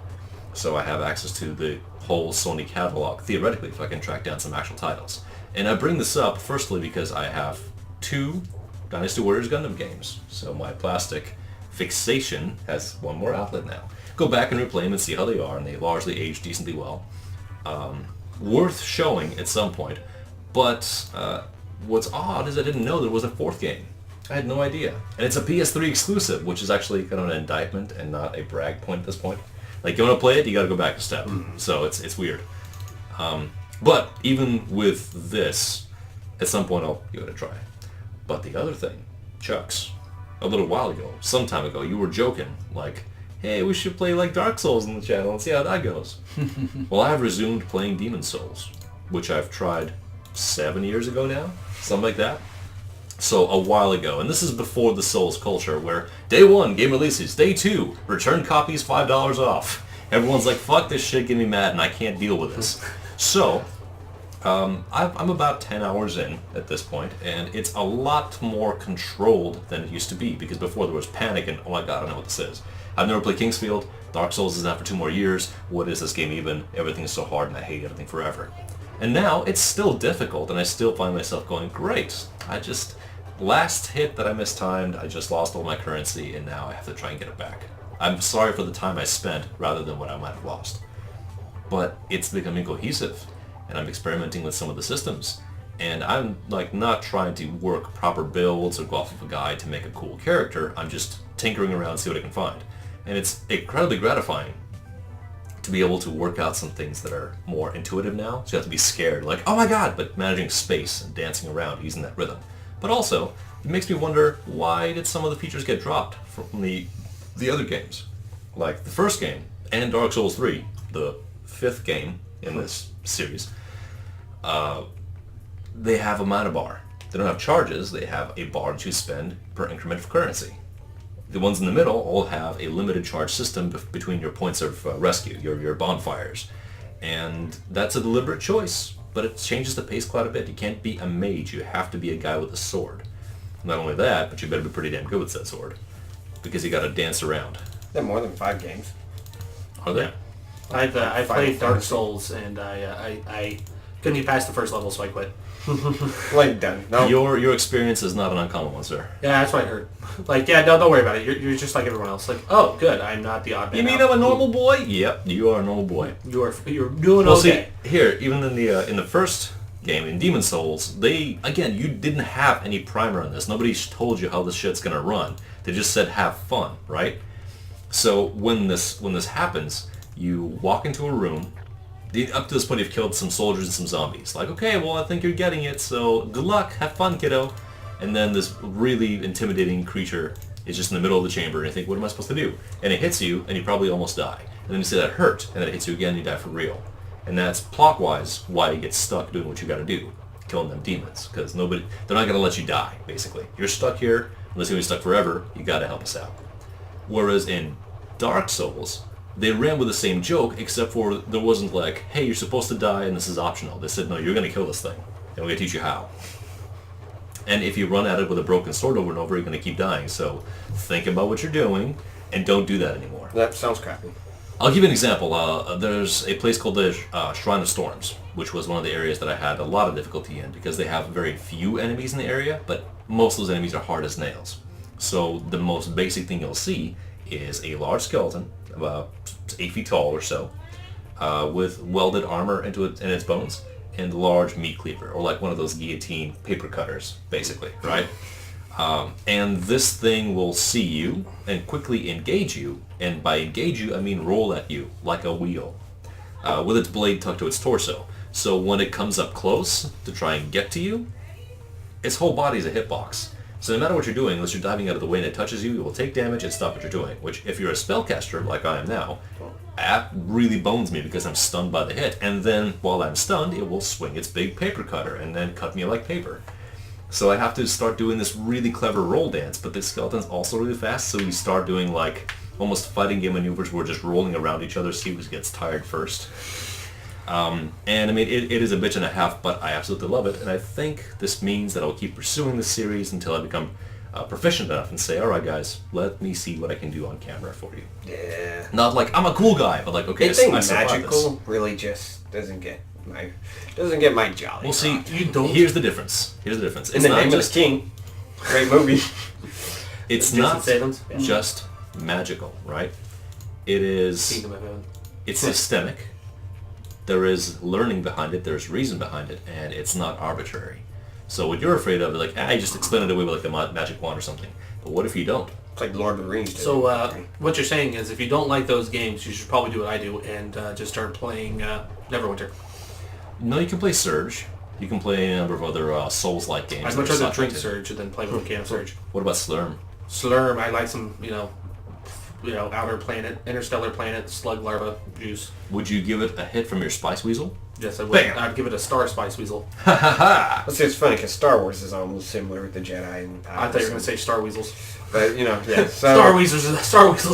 So I have access to the whole Sony catalog, theoretically, if I can track down some actual titles. And I bring this up, firstly, because I have 2 Dynasty Warriors Gundam games. So my plastic fixation has one more outlet now. Go back and replay them and see how they are, and they largely age decently well. Worth showing at some point. But what's odd is I didn't know there was a 4th game. I had no idea. And it's a PS3 exclusive, which is actually kind of an indictment and not a brag point at this point. Like, you want to play it, you got to go back a step. So it's weird. But even with this, at some point I'll give it a try. But the other thing, Chucks, a little while ago, some time ago, you were joking, like, hey, we should play like Dark Souls on the channel and see how that goes. Well, I have resumed playing Demon Souls, which I've tried 7 years ago now, something like that. So a while ago, and this is before the Souls culture, where day 1, game releases, day 2, return copies $5 off. Everyone's like, fuck this shit, get me mad, and I can't deal with this. So, I'm about 10 hours in at this point, and it's a lot more controlled than it used to be, because before there was panic and, oh my god, I don't know what this is. I've never played Kingsfield, Dark Souls is out for 2 more years, what is this game even? Everything's so hard and I hate everything forever. And now, it's still difficult, and I still find myself going, great, last hit that I mistimed, I just lost all my currency, and now I have to try and get it back. I'm sorry for the time I spent, rather than what I might have lost. But it's becoming cohesive, and I'm experimenting with some of the systems. And I'm not trying to work proper builds or go off of a guide to make a cool character, I'm just tinkering around and see what I can find. And it's incredibly gratifying to be able to work out some things that are more intuitive now. So you have to be scared, like, oh my god, but managing space and dancing around using that rhythm. But also, it makes me wonder, why did some of the features get dropped from the other games? Like the first game, and Dark Souls 3, the 5th game in this series, they have a mana bar. They don't have charges, they have a bar that you spend per increment of currency. The ones in the middle all have a limited charge system between your points of rescue, your bonfires. And that's a deliberate choice, but it changes the pace quite a bit. You can't be a mage, you have to be a guy with a sword. Not only that, but you better be pretty damn good with that sword, because you gotta dance around. There are more than 5 games. Are there? I played Dark Souls, and I couldn't get past the first level, so I quit. Like, done. No. Your experience is not an uncommon one, sir. Yeah, that's what I heard. Like, yeah, don't worry about it. You're just like everyone else. Like, oh, good, I'm not the odd man. You mean out. I'm a normal boy? Yep, you are a normal boy. You're doing okay. See, here, even in the first game, in Demon Souls, you didn't have any primer on this. Nobody told you how this shit's gonna run. They just said have fun, right? So when this happens, you walk into a room. Up to this point, you've killed some soldiers and some zombies. Like, okay, well, I think you're getting it, so good luck, have fun, kiddo. And then this really intimidating creature is just in the middle of the chamber, and you think, what am I supposed to do? And it hits you, and you probably almost die. And then you say that hurt, and then it hits you again, and you die for real. And that's plot-wise why you get stuck doing what you gotta do, killing them demons. Because they're not gonna let you die, basically. You're stuck here, unless you're gonna be stuck forever, you gotta help us out. Whereas in Dark Souls, they ran with the same joke, except for there wasn't like, hey, you're supposed to die and this is optional. They said, no, you're going to kill this thing, and we're going to teach you how. And if you run at it with a broken sword over and over, you're going to keep dying. So think about what you're doing, and don't do that anymore. That sounds crappy. I'll give you an example. There's a place called the Shrine of Storms, which was one of the areas that I had a lot of difficulty in, because they have very few enemies in the area, but most of those enemies are hard as nails. So the most basic thing you'll see is a large skeleton, about 8 feet tall or so, with welded armor in its bones, and large meat cleaver, or like one of those guillotine paper cutters, basically, right? And this thing will see you and quickly engage you, and by engage you, I mean roll at you like a wheel, with its blade tucked to its torso. So when it comes up close to try and get to you, its whole body is a hitbox. So no matter what you're doing, unless you're diving out of the way and it touches you, it will take damage and stop what you're doing, which if you're a spellcaster, like I am now, that really bones me because I'm stunned by the hit. And then while I'm stunned, it will swing its big paper cutter and then cut me like paper. So I have to start doing this really clever roll dance, but the skeleton's also really fast, so you start doing like almost fighting game maneuvers where we're just rolling around each other, see who gets tired first. And I mean, it is a bitch and a half, but I absolutely love it, and I think this means that I'll keep pursuing the series until I become proficient enough and say, alright guys, let me see what I can do on camera for you. Yeah. Not like, I'm a cool guy, but like, okay, I survived magical this. really just doesn't get my jolly. Well, see, You don't. here's the difference. It's In the not Name just, of the King. Great movie. it's Jason not Statham's? Yeah. just magical, right? It is, Kingdom of Heaven. it's systemic. There is learning behind it, there's reason behind it, and it's not arbitrary. So what you're afraid of is like, you just explain it away with like a magic wand or something. But what if you don't? It's like Lord of the Rings. So what you're saying is if you don't like those games, you should probably do what I do and just start playing Neverwinter. No, you can play Surge. You can play a number of other Souls-like games. I'd much rather drink Surge than play with a can of Surge. What about Slurm? Slurm, I like some, outer planet, interstellar planet, slug larva juice. Would you give it a hit from your Spice Weasel? Yes, I would. Bam. I'd give it a Star Spice Weasel. Let's say it's funny because Star Wars is almost similar with the Jedi and I thought you were going to say Star Weasels. But yeah. So, Star Weasels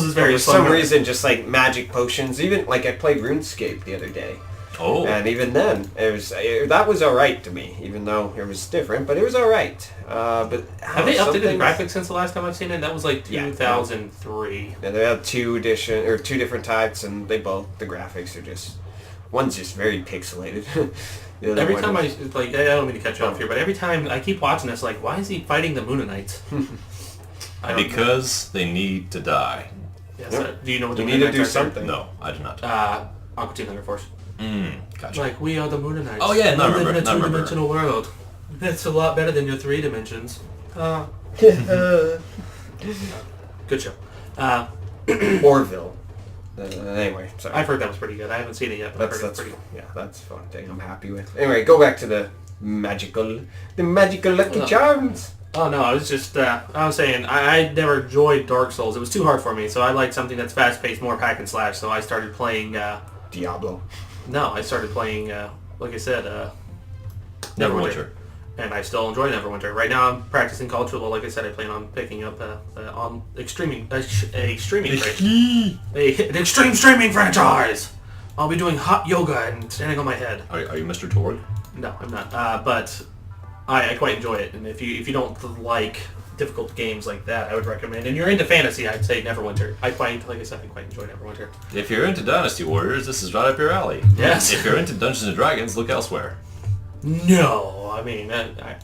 is very for some reason, just like magic potions. Even like I played RuneScape the other day. Oh. And even then, that was alright to me, even though it was different, but it was alright. But have they updated the graphics since the last time I've seen it? That was like 2003. Yeah, they have two different types, and the graphics are just, one's just very pixelated. Every time I don't mean to cut you off here, but every time I keep watching this, like, why is he fighting the Moonanites? Because they need to die. Yes, Yep. do you know what You the need to Moonanites do are? something. No, I do not. Aqua Teen Thunder Force. Gotcha. Like, we are the Moonanites. Oh, yeah, no, I We live remember, in a I remember. two-dimensional world. It's a lot better than your 3 dimensions. Good show. Orville. Anyway, sorry. I've heard that was pretty good. I haven't seen it yet, but I've heard That's it's pretty good. yeah, that's a fun thing. I'm happy with. Anyway, go back to the magical Lucky Charms. Oh no, I was just, I was saying, I never enjoyed Dark Souls. It was too hard for me, so I like something that's fast-paced, more hack and slash, so I started playing, Diablo. no, I started playing, like I said, Neverwinter. And I still enjoy Neverwinter. Right now I'm practicing College Football. Like I said, I plan on picking up on a streaming an extreme streaming franchise. I'll be doing hot yoga and standing on my head. Are you Mr. Torg? No, I'm not. But I quite enjoy it. And if you don't like difficult games like that, I would recommend. And you're into fantasy, I'd say Neverwinter. Like I said, I quite enjoy Neverwinter. If you're into Dynasty Warriors, this is right up your alley. Yes. If you're into Dungeons and Dragons, look elsewhere. No, I mean, yeah.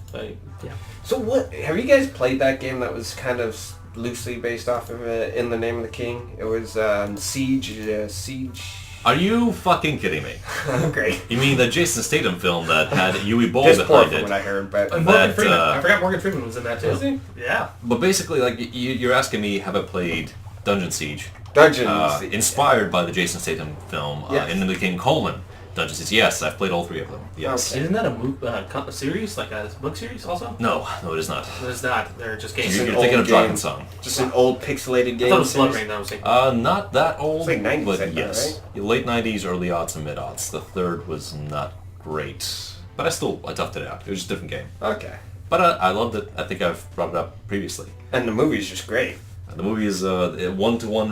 So what? Have you guys played that game that was kind of loosely based off of In the Name of the King? It was Siege. Are you fucking kidding me? Great. You mean the Jason Statham film that had Yui Ball Just poor behind from it? what I heard, but And Morgan That, Freeman. I forgot Morgan Freeman was in that too. Was he? Yeah. But basically, like, you're asking me, have I played Dungeon Siege? Dungeons. Inspired by the Jason Statham film, Yes. In the King: Dungeon Siege. Yes, I've played all 3 of them. Yes. Okay. Isn't that a series, like a book series also? No, it is not. It's not. They're just games. It's You're an thinking old of Dragon game. Song. Just an old pixelated I game. thought it was Blood series. Rain that I was thinking. Not that old, It's like 90s, but I thought, yes. Late 90s, early aughts, and mid-aughts. The third was not great, but I toughed it out. It was just a different game. Okay. But I loved it. I think I've brought it up previously. And the movie's just great. The movie is a one-to-one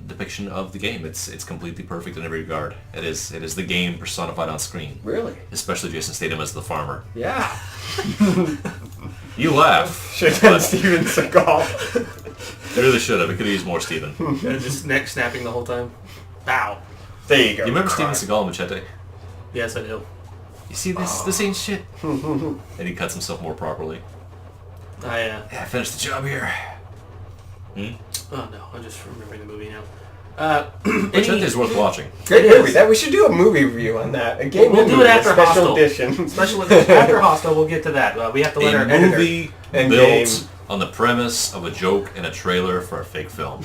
depiction of the game. It's completely perfect in every regard. It is the game personified on screen. Really? Especially Jason Statham as the farmer. Yeah. You laugh. Should have done Steven Seagal. You really should have. It could have used more Steven. And just neck snapping the whole time. Bow. There you go. You remember Cry. Steven Seagal in Machete? Yes, I do. You see this? This ain't shit. And he cuts himself more properly. I Yeah, I finished the job here. oh no, I'm just remembering the movie now. Which I think is worth watching. Great movie. That we should do a movie review on that. A game we'll do it after special Hostel. edition. Special edition after Hostel. We'll get to that. We have to let our A editor. movie and built game. on the premise of a joke and a trailer for a fake film.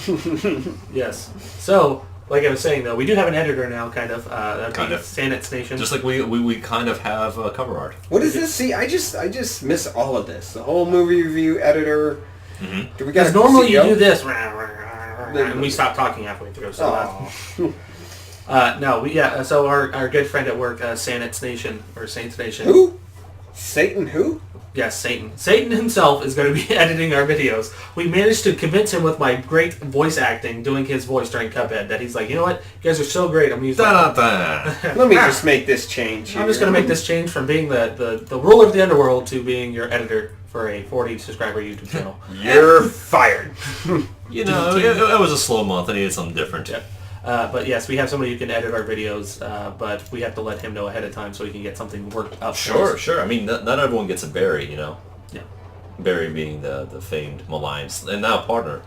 Yes. So, like I was saying, though, we do have an editor now, kind of. Kind of. Sanet Station. Just like we kind of have cover art. What is this? See, I just miss all of this. The whole movie review editor. Mm-hmm. Do we got Because normally you do this, and we stop talking halfway through. So, so our good friend at work, Saints Nation, or Saints Nation. Who? Satan who? Yes, Satan. Satan himself is going to be editing our videos. We managed to convince him with my great voice acting, doing his voice during Cuphead, that he's like, you know what? You guys are so great. I'm going to use Let me just make this change here. I'm just going to make this change from being the ruler of the underworld to being your editor for a 40 subscriber YouTube channel. You're fired. You know, it was a slow month. I needed something different. Yep. But yes, we have somebody who can edit our videos, but we have to let him know ahead of time so we can get something worked up. Sure. I mean, not everyone gets a Barry, you know. Yeah. Barry being the famed, maligned, and now partner,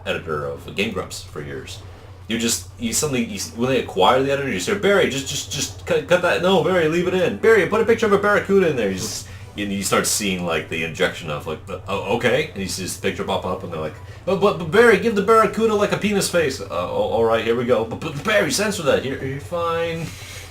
editor of Game Grumps for years. When they acquire the editor, you say, Barry, just cut that. No, Barry, leave it in. Barry, put a picture of a barracuda in there. You start seeing like the injection of like, okay, and you see this picture pop up, and they're like, but Barry, give the barracuda like a penis face. All right, here we go. But Barry, censor that. You're fine.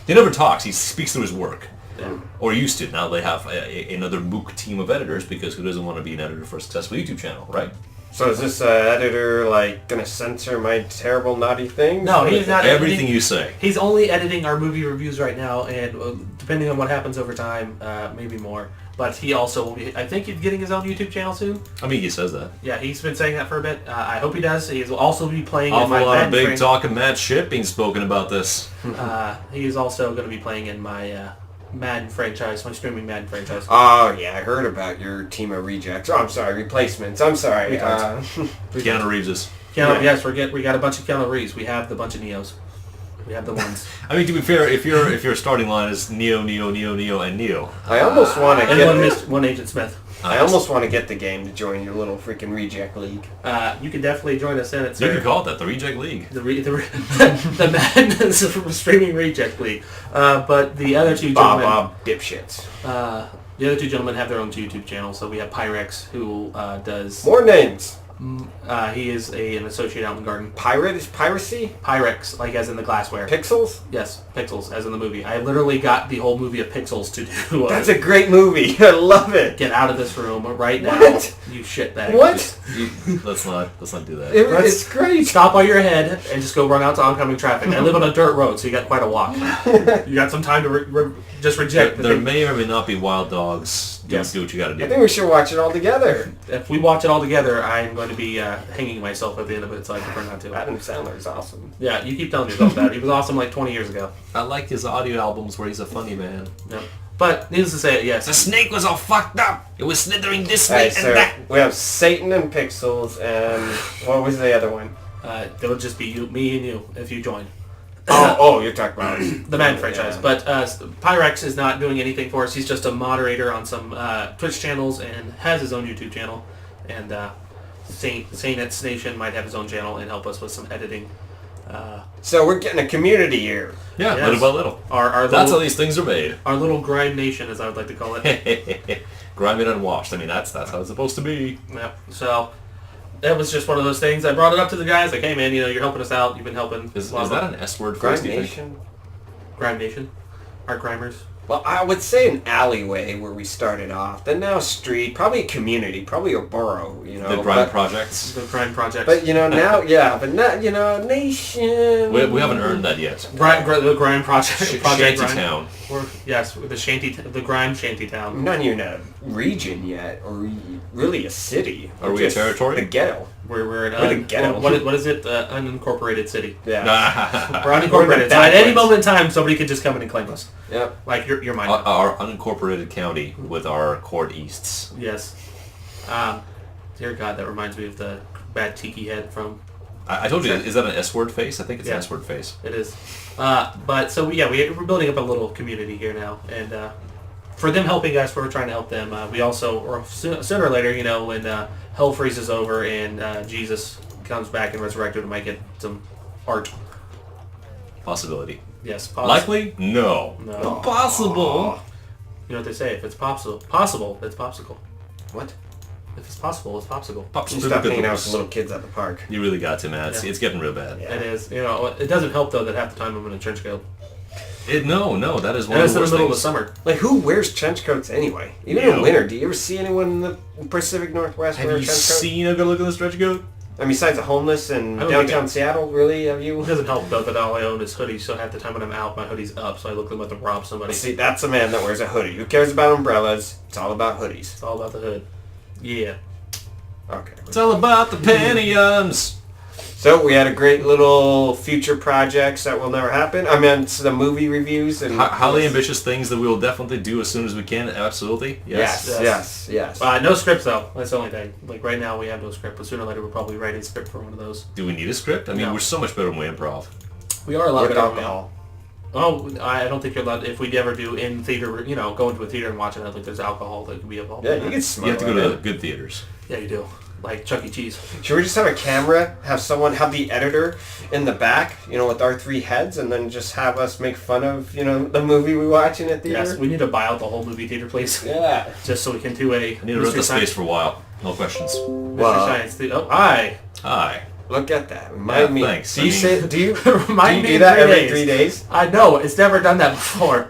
He never talks. He speaks through his work. Yeah. Or used to. Now they have another MOOC team of editors, because who doesn't want to be an editor for a successful YouTube channel, right? So is this editor like gonna censor my terrible naughty things? No, he's not. Everything you say. He's only editing our movie reviews right now, and depending on what happens over time, maybe more. But he also will be. I think he's getting his own YouTube channel soon. I mean, he says that. Yeah, he's been saying that for a bit. I hope he does. He will also be playing in my awful lot Madden of big talk and mad shit being spoken about this. He is also going to be playing in my Madden franchise, my streaming Madden franchise. Oh yeah, I heard about your team of rejects. Oh, I'm sorry, replacements. I'm sorry. Keanu Reeves. Yes, we got a bunch of Keanu Reeves. We have the bunch of Neos. We have the ones. I mean, to be fair, if your starting line is Neo, and Neo. I almost want to get one Agent Smith. I almost want to get the game to join your little freaking reject league. You can definitely join us in it, sir. You can call it that, the Reject League. The Madden Streaming Reject League. But the other two gentlemen... Bob dipshits. The other two gentlemen have their own YouTube channel. So we have Pyrex, who does... More names. He is an associate out in the garden. Pirate is piracy? Pyrex, like as in the glassware. Pixels? Yes, Pixels, as in the movie. I literally got the whole movie of Pixels to do. That's a great movie. I love it. Get out of this room right now. What? You shitbag. What? Let's not do that. It's great. Stop while you're ahead and just go run out to oncoming traffic. I live on a dirt road, so you got quite a walk. You got some time to just reject. There may or may not be wild dogs. Yes. Do what you got to do. I think we should watch it all together. If we watch it all together, I'm going to be hanging myself at the end of it, so I prefer not to. Adam Sandler's awesome. Yeah, you keep telling yourself that. He was awesome like 20 years ago. I like his audio albums where he's a funny man. Yep. But needless to say, yes. The snake was all fucked up. It was slithering this way and that. We have Satan and Pixels, and what was the other one? There would just be me and you if you join. You're talking about the Madden franchise. Yeah. But Pyrex is not doing anything for us. He's just a moderator on some Twitch channels and has his own YouTube channel. And Saints Nation might have his own channel and help us with some editing. So we're getting a community here. Yeah, yes. Little by little. That's how these things are made. Our little Grime Nation, as I would like to call it. Grime and unwashed. I mean, that's how it's supposed to be. Yeah. So that was just one of those things. I brought it up to the guys, like, hey man, you're helping us out. You've been helping. Is that an S word for Grime Nation? Grime Nation. Our Grimers. Well, I would say an alleyway where we started off. Then now street, probably a community, probably a borough, The Grime Projects. The Grime Projects. But, now, but not, nation. We haven't earned that yet. The Grime Project. Shanty Town. Yes, the Grime Shanty Town. Not even a region yet, or really a city. Are we a territory? The ghetto. We're the ghetto. What is it? Unincorporated city. Yeah. We're unincorporated. So at any moment in time, somebody could just come in and claim us. Yep. Like you're mine. Our unincorporated county with our court easts. Yes. Dear God, that reminds me of the bad tiki head from... I told you, is that an S-word face? I think it's an S-word face. It is. But so, we're building up a little community here now. And for them helping us, we're trying to help them. We also, or sooner or later, when hell freezes over and Jesus comes back and resurrected, we might get some art. Possibility. Yes. Likely? No. No. Possible. You know what they say? If it's possible, it's popsicle. What? If it's possible, it's popsicle. You stop hanging out with the little kids at the park. You really got to, man. It's getting real bad. Yeah. It is. You know, it doesn't help though that half the time I'm in a trench coat. No, that is one and of the worst it's in the middle of the things. summer. Like, who wears trench coats anyway? Even in winter, do you ever see anyone in the Pacific Northwest wear a trench coat? Have you seen a good look at this trench coat? I mean, besides the homeless in downtown Seattle, really, have you? It doesn't help though that all I own is hoodies, so half the time when I'm out, my hoodie's up, so I look like I'm about to rob somebody. See, that's a man that wears a hoodie. Who cares about umbrellas? It's all about hoodies. It's all about the hood. Yeah. Okay. It's all about the pentiums. So we had a great little future projects that will never happen. I mean, it's the movie reviews and highly ambitious things that we will definitely do as soon as we can. Absolutely. Yes. No scripts though. That's the only thing. Like right now we have no script, but sooner or later we'll probably write a script for one of those. Do we need a script? I mean, we're so much better when we improv. We are a lot With better. alcohol. Oh, I don't think you're allowed. If we ever do in theater, you know, go into a theater and watch it, I don't think there's alcohol that could be involved. Yeah, in you that. can smell You have to go it. to the good theaters. Yeah, you do. Like Chuck E. Cheese. Should we just have a camera, have the editor in the back, you know, with our three heads, and then just have us make fun of, you know, the movie we watch in a theater? Yes, we need to buy out the whole movie theater, please. Yeah. Just so we can do a I need to rent Mystery the Science. space for a while. No questions. Mystery Science. Oh, hi. Hi. Look at that. Remind me. Thanks. Do you Remind me do in that 3 every days. 3 days? I know. It's never done that before.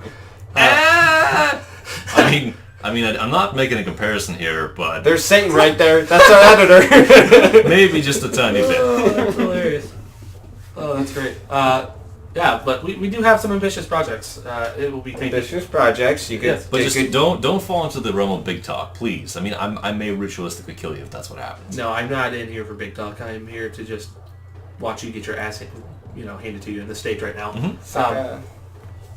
I mean, I'm not making a comparison here, but There's Satan right there. That's our editor. maybe just a tiny bit. Oh, that's hilarious. Oh, that's great. Yeah, but we do have some ambitious projects. It will be taken. Ambitious projects. You could. Yes, But just don't fall into the realm of big talk, please. I mean, I may ritualistically kill you if that's what happens. No, I'm not in here for big talk. I am here to just watch you get your ass, handed to you in the stage right now. Mm-hmm.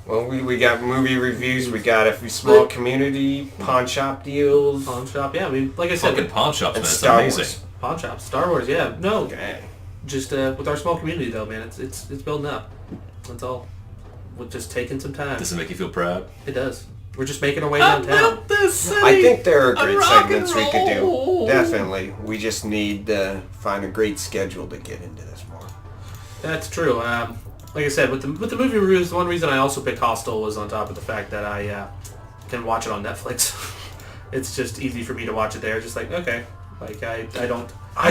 Well, we got movie reviews. We got a small community pawn shop deals. Pawn shop, yeah. I mean, like I said, Fucking pawn shops, man. And It's Star amazing. Wars. pawn shop, Star Wars, yeah. No, Okay. just with our small community though, man. It's building up. That's all. We're just taking some time. Does it make you feel proud? It does. We're just making our way downtown. I think there are great rock segments and we could do. roll. Definitely. We just need to find a great schedule to get into this more. That's true. Like I said, with the movie reviews, the one reason I also picked Hostel was on top of the fact that I can watch it on Netflix. It's just easy for me to watch it there. Just like, okay. Like, I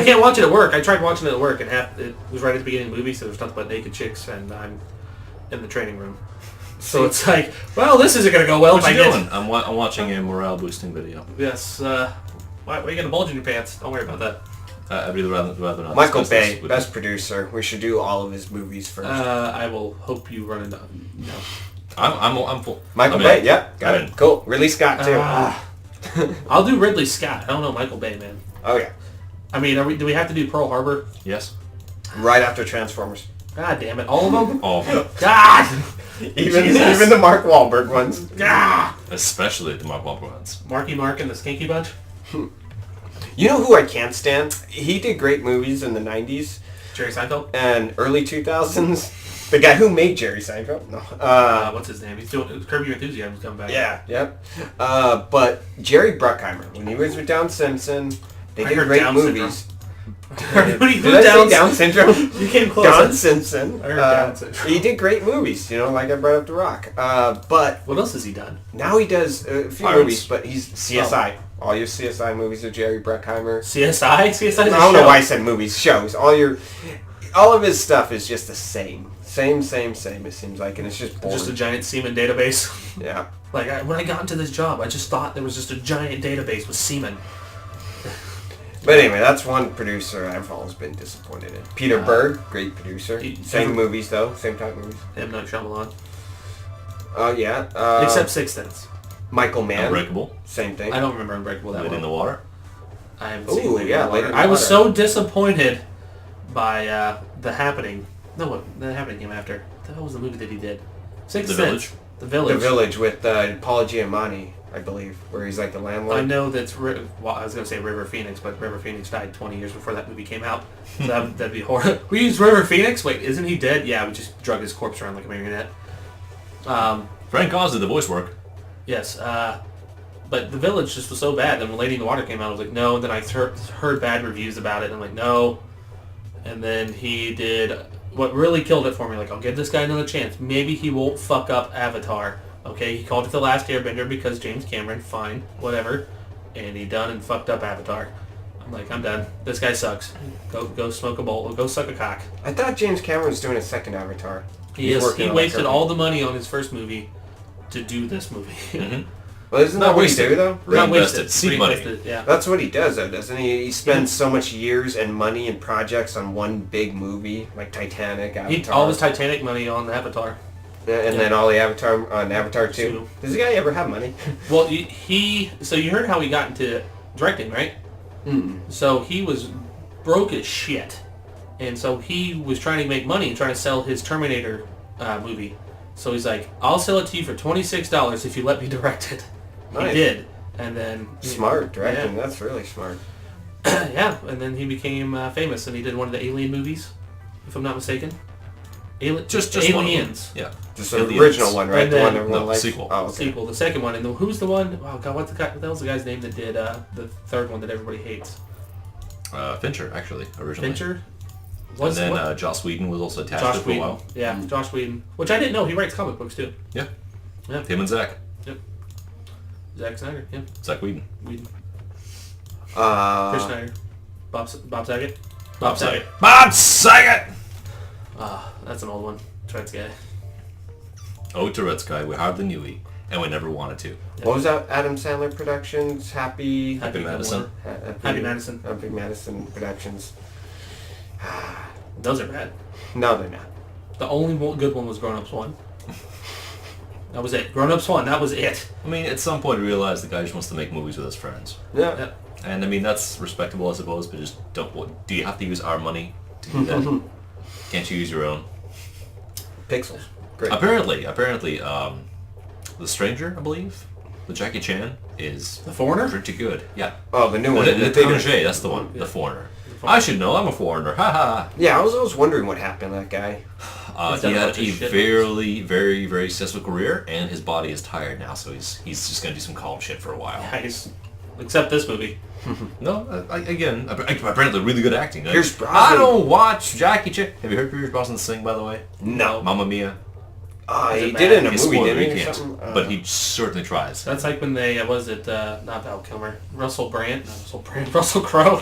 can't watch it at work. I tried watching it at work, and it was right at the beginning of the movie, so there's nothing but naked chicks, and I'm in the training room. So it's like, well, this isn't going to go well. What if you I doing? get... I'm watching a morale-boosting video. Yes. Why are you going to bulge in your pants? Don't worry about that. I'd rather not. Michael discuss Bay, this with best producer. We should do all of his movies first. I will hope you run into... No. I'm full. Michael I'm Bay, in. yep, got I'm it. in. Cool. Ridley Scott too. I'll do Ridley Scott. I don't know Michael Bay, man. Oh yeah. I mean, do we have to do Pearl Harbor? Yes. Right after Transformers. God damn it. All of them? All of them. God! Even the Mark Wahlberg ones. Ah! Especially the Mark Wahlberg ones. Marky Mark and the Skinky Bunch? You know who I can't stand? He did great movies in the 90s Jerry Seinfeld? and early 2000s. The guy who made Jerry Seinfeld? No. What's his name? He's doing Curb Your Enthusiasm's coming back. Yeah, yep. But Jerry Bruckheimer, when he was with Down Simpson, they I did heard great Down movies. Did Did I say Down syndrome? You came close. Down Simpson. I heard Down syndrome. He did great movies, you know, like I brought up The Rock. But What else has he done? now he does a few Pirates. movies, but he's CSI. All your CSI movies are Jerry Bruckheimer. CSI? CSI is a I don't know show. why I said movies, shows. All of his stuff is just the same. Same, it seems like, and it's just boring. Just a giant semen database. Yeah. Like, when I got into this job, I just thought there was just a giant database with semen. But anyway, that's one producer I've always been disappointed in. Peter Berg, great producer. Same movies, though. Same type movies. M. Night Shyamalan. Oh, yeah. Except Sixth Sense. Michael Mann. Unbreakable. Same thing. I don't remember Unbreakable that Lady in the well. Water. I haven't seen Ooh, Lady yeah, in the Lady Water. in the I was Water. so disappointed by The Happening. No, what? The Happening came after. What the hell was the movie that he did? Sixth The Sense. Village. The Village. The Village with Paul Giamatti, I believe, where he's like the landlord. I know that's... Well, I was going to say River Phoenix, but River Phoenix died 20 years before that movie came out. So that'd be horrible. We used River Phoenix? Wait, isn't he dead? Yeah, we just drug his corpse around like a marionette. Frank Oz did the voice work. Yes, but The Village just was so bad. Then when Lady in the Water came out, I was like, no. And then I heard bad reviews about it, and I'm like, no. And then he did what really killed it for me, like, I'll give this guy another chance. Maybe he won't fuck up Avatar. Okay, he called it The Last Airbender because James Cameron, fine, whatever. And he done and fucked up Avatar. I'm like, I'm done. This guy sucks. Go smoke a bowl. Go suck a cock. I thought James Cameron was doing a second Avatar. He wasted all the money on his first movie to do this movie. Mm-hmm. Well, isn't that what he do, though? Reinvested. Seed money. Yeah. That's what he does, though, doesn't he? He spends so much years and money and projects on one big movie, like Titanic, Avatar. All his Titanic money on Avatar. And then all the Avatar on Avatar 2. Does the guy ever have money? Well, so you heard how he got into directing, right? Mm. So he was broke as shit. And so he was trying to make money and trying to sell his Terminator movie. So he's like, I'll sell it to you for $26 if you let me direct it. Nice. He did. And then... Smart directing. Yeah. That's really smart. Yeah, and then he became famous and he did one of the Alien movies, if I'm not mistaken. Just Aliens. Yeah. Just the original one, right? And The one then- everyone likes? sequel. Oh, okay. Sequel, the second one. And who's the one... Oh, God, what the hell's the guy's name that did the third one that everybody hates? Fincher, actually, originally. Fincher? And then Joss Whedon was also attached to it for a while. Yeah, Josh Whedon. Which I didn't know. He writes comic books, too. Yeah. Yeah. Him and Zach. Yep. Zack Snyder, yeah. Zach Whedon. Chris Snyder. Bob Saget? Bob Saget. Bob Saget! That's an old one. Tourette's guy. Oh, Tourette's guy. We hardly knew he, and we never wanted to. What was that? Adam Sandler Productions? Happy Madison. Happy Madison. Happy Madison Productions. Those are bad. No, they're not. The only good one was Grown Ups 1. That was it. Grown Ups 1, that was it. I mean, at some point, I realized the guy just wants to make movies with his friends. Yeah. And, I mean, that's respectable, I suppose, but just don't... Do you have to use our money to do that? Can't you use your own? Pixels. Great. Apparently, The Stranger, I believe, with Jackie Chan, is... The Foreigner? Pretty good. Yeah. Oh, the new one. The bigger. Protégé, that's the one. Yeah. The Foreigner. I should know, I'm a foreigner. Ha ha. Yeah, I was always wondering what happened to that guy. He had a very, very, very successful career, and his body is tired now, so he's just going to do some calm shit for a while. Nice. Except this movie. No, again, apparently really good acting. Pierce Brosnan. I don't watch Jackie Chan. Have you heard Pierce Brosnan sing, by the way? No. Mamma Mia. He did it in a It's movie, spoiler, didn't he he? Or can't, something? but he certainly tries. That's like when they, not Val Kilmer, Russell Crowe.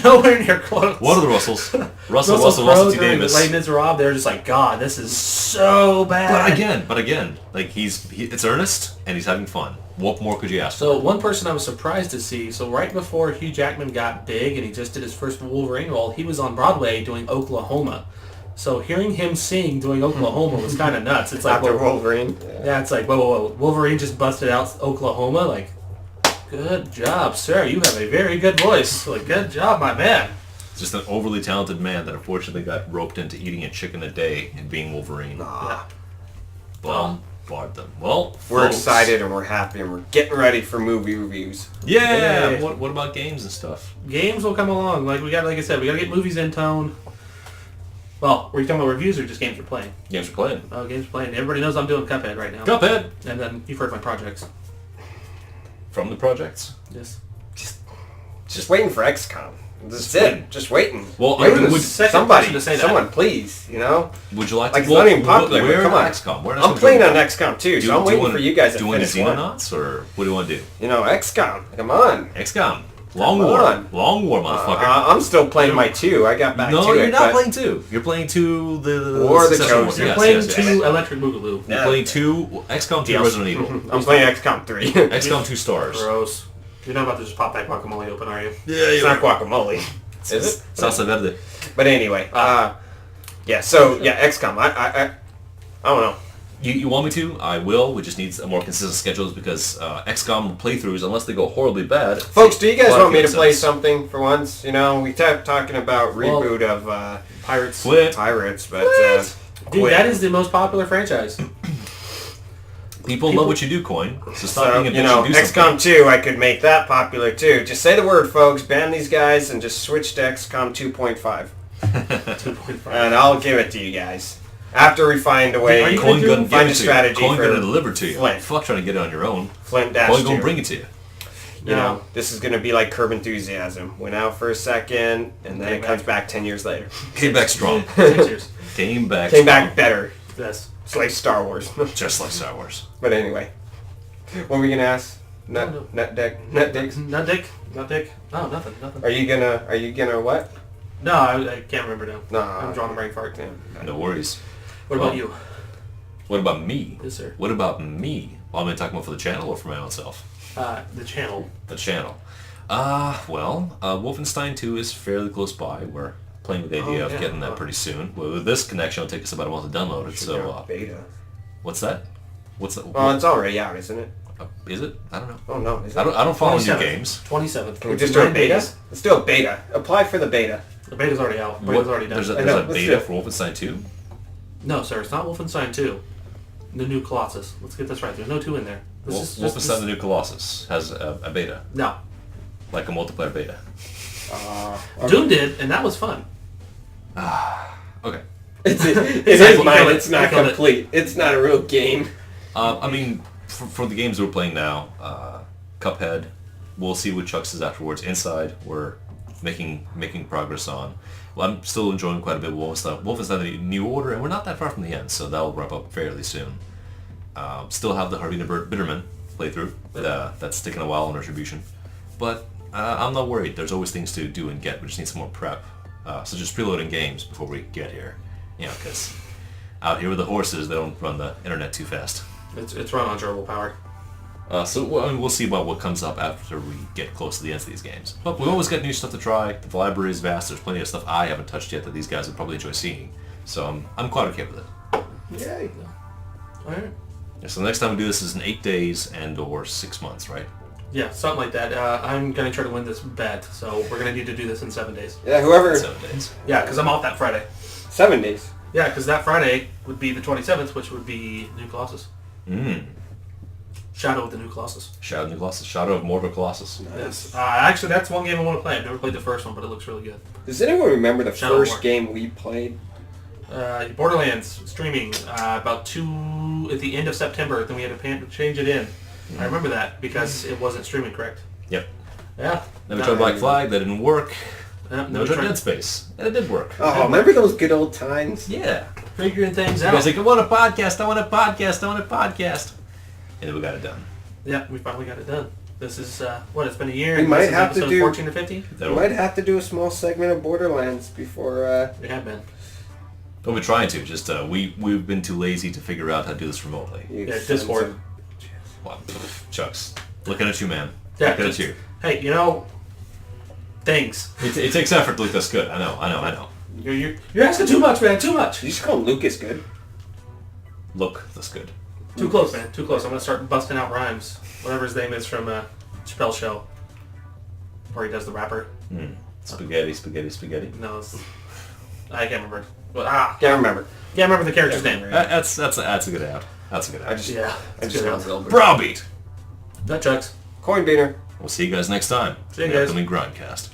Nowhere near close. What are the Russells? Russell Crowe T. during Davis. Les Miserables, they're just like, God, this is so bad. But again, like it's earnest, and he's having fun. What more could you ask for? So one person I was surprised to see, so right before Hugh Jackman got big and he just did his first Wolverine role, he was on Broadway doing Oklahoma. So hearing him sing doing Oklahoma was kind of nuts. It's like After Wolverine. Yeah, it's like, whoa. Wolverine just busted out Oklahoma. Like, good job, sir. You have a very good voice. Like, good job, my man. Just an overly talented man that unfortunately got roped into eating a chicken a day and being Wolverine. Yeah. Barred them. Well, We're folks, excited and we're happy and we're getting ready for movie reviews. Yeah. Yay. What about games and stuff? Games will come along. Like I said, we got to get movies in tone. Well, were you talking about reviews or just games we're playing? Games we're playing. Oh, games we're playing. Everybody knows I'm doing Cuphead right now. Cuphead. And then you've heard my projects. From the projects. Yes. Just waiting for XCOM. That's it. Just waiting. Well, Waiting. would Somebody, to say that. someone, please. You know. you like Like to? it's not even popular. Where Come on. XCOM? Where I'm playing on XCOM too, so I'm waiting want, for you guys to do you want finish one. Xenonauts, or what do you want to do? You know, XCOM. Come on. XCOM. Long Come War. on. Long War, motherfucker. I'm still playing my 2. I got back to it. No, you're not but playing 2. You're playing 2 the War of the successor one. Chosen. You're Yes, playing yes, 2 yes. Electric Boogaloo. You're playing 2 XCOM 2 Yes. Resident Evil. I'm playing XCOM 3. XCOM 2 stars. Gross. You're not about to just pop that guacamole open, are you? It's not guacamole. Is it? Salsa verde. But anyway, XCOM. I don't know. You want me to? I will. We just need a more consistent schedules because XCOM playthroughs, unless they go horribly bad. Folks, do you guys want me to play sense. something for once? You know, we kept talking about reboot of Pirates. Flip. Pirates, but Dude, quit. that is the most popular franchise. People love what you do, Coin. So stop So, being a bitch you know, and do XCOM something. 2, I could make that popular too. Just say the word, folks. Ban these guys and just switch to XCOM 2.5. 2.5. And I'll give it to you guys. After we find a way, Are you Coin gonna find a give it to you. strategy Coin for gonna deliver to you. Flint. Fuck trying to get it on your own. Flint Dash Coin gonna 2. bring it to you. You know, this is going to be like Curb Enthusiasm. Went out for a second, and then it comes back 10 years later. Came back strong. 6 years. Came back better. Yes. It's like Star Wars. Just like Star Wars. But anyway, what were we gonna ask? Nut dick. Nut dick. Oh, nothing. Are you gonna what? No, I can't remember now. No, I'm drawing a brain fart. No worries. What about you? What about me? Yes, sir. What about me? Well, I'm going to talk about for the channel or for my own self? The channel. The channel. Wolfenstein 2 is fairly close by. We're playing with the idea of getting that pretty soon. Well, with this connection, it'll take us about a month to download it. So, beta. What's that? What's that? Oh, it's already out, isn't it? Is it? I don't know. Oh no, is it? I don't follow new games. 27th. Can we just do a beta? Let's do a beta. Apply for the beta. The beta's already out. Beta's already done. There's a beta for Wolfenstein 2? No, sir. It's not Wolfenstein 2. The New Colossus. Let's get this right. There's no 2 in there. Wolfenstein the New Colossus has a beta. No. Like a multiplayer beta. Doom did, and that was fun. Okay. In his mind, it's not complete. It's not a real game. I mean, for the games we're playing now, Cuphead, we'll see what Chucks is afterwards. Inside, we're making progress on. Well, I'm still enjoying quite a bit of Wolfenstein the New Order, and we're not that far from the end, so that'll wrap up fairly soon. Still have the Harvey Bitterman playthrough. That's taken a while on Retribution. But I'm not worried. There's always things to do and get. We just need some more prep. So just preloading games before we get here. You know, because out here with the horses, they don't run the internet too fast. It's run on durable power. So we'll see about what comes up after we get close to the ends of these games. But we always got new stuff to try. The library is vast. There's plenty of stuff I haven't touched yet that these guys would probably enjoy seeing. So I'm quite okay with it. Yay. All right. Yeah, so the next time we do this is in 8 days and or 6 months, right? Yeah, something like that. I'm going to try to win this bet, so we're going to need to do this in 7 days. Yeah, whoever... 7 days. Yeah, because I'm off that Friday. 7 days. Yeah, because that Friday would be the 27th, which would be New Colossus. Shadow of the New Colossus. Shadow of the New Colossus. Shadow of more of a Colossus. Nice. Yes. Actually, that's one game I want to play. I've never played the first one, but it looks really good. Does anyone remember the Shadow first War. game we played? Borderlands streaming about 2 at the end of September. Then we had to change it in. I remember that because it wasn't streaming correct. Yep. Yeah. Then we tried Black Flag. That didn't work. Then No, we tried Dead Space. And it did work. Oh, remember those good old times? Yeah. figuring things You out. guys like, I want a podcast, I want a podcast, I want a podcast. And then we got it done. Yeah, we finally got it done. This is, it's been a year. We and might this is have to episode do 14 or 15? We might have to do a small segment of Borderlands before... We have been. But we're trying to. Just we've been too lazy to figure out how to do this remotely. Yeah, Discord. Well, Chucks, looking at you, man. Yeah, looking at you. Hey, things. It takes effort to look this good. I know. You're asking too much, man. Too much. You just call Lucas good. Look this good. Too close, man. Too close. I'm gonna start busting out rhymes. Whatever his name is from Chappelle's show, where he does the rapper. Spaghetti. No, I can't remember. But, Can't remember. Can't remember the character's name. That's a good out. That's a good out. I just want Gilbert. Browbeat. Nutchucks. Coin beater. We'll see you guys next time. See you in guys. the upcoming Grimecast.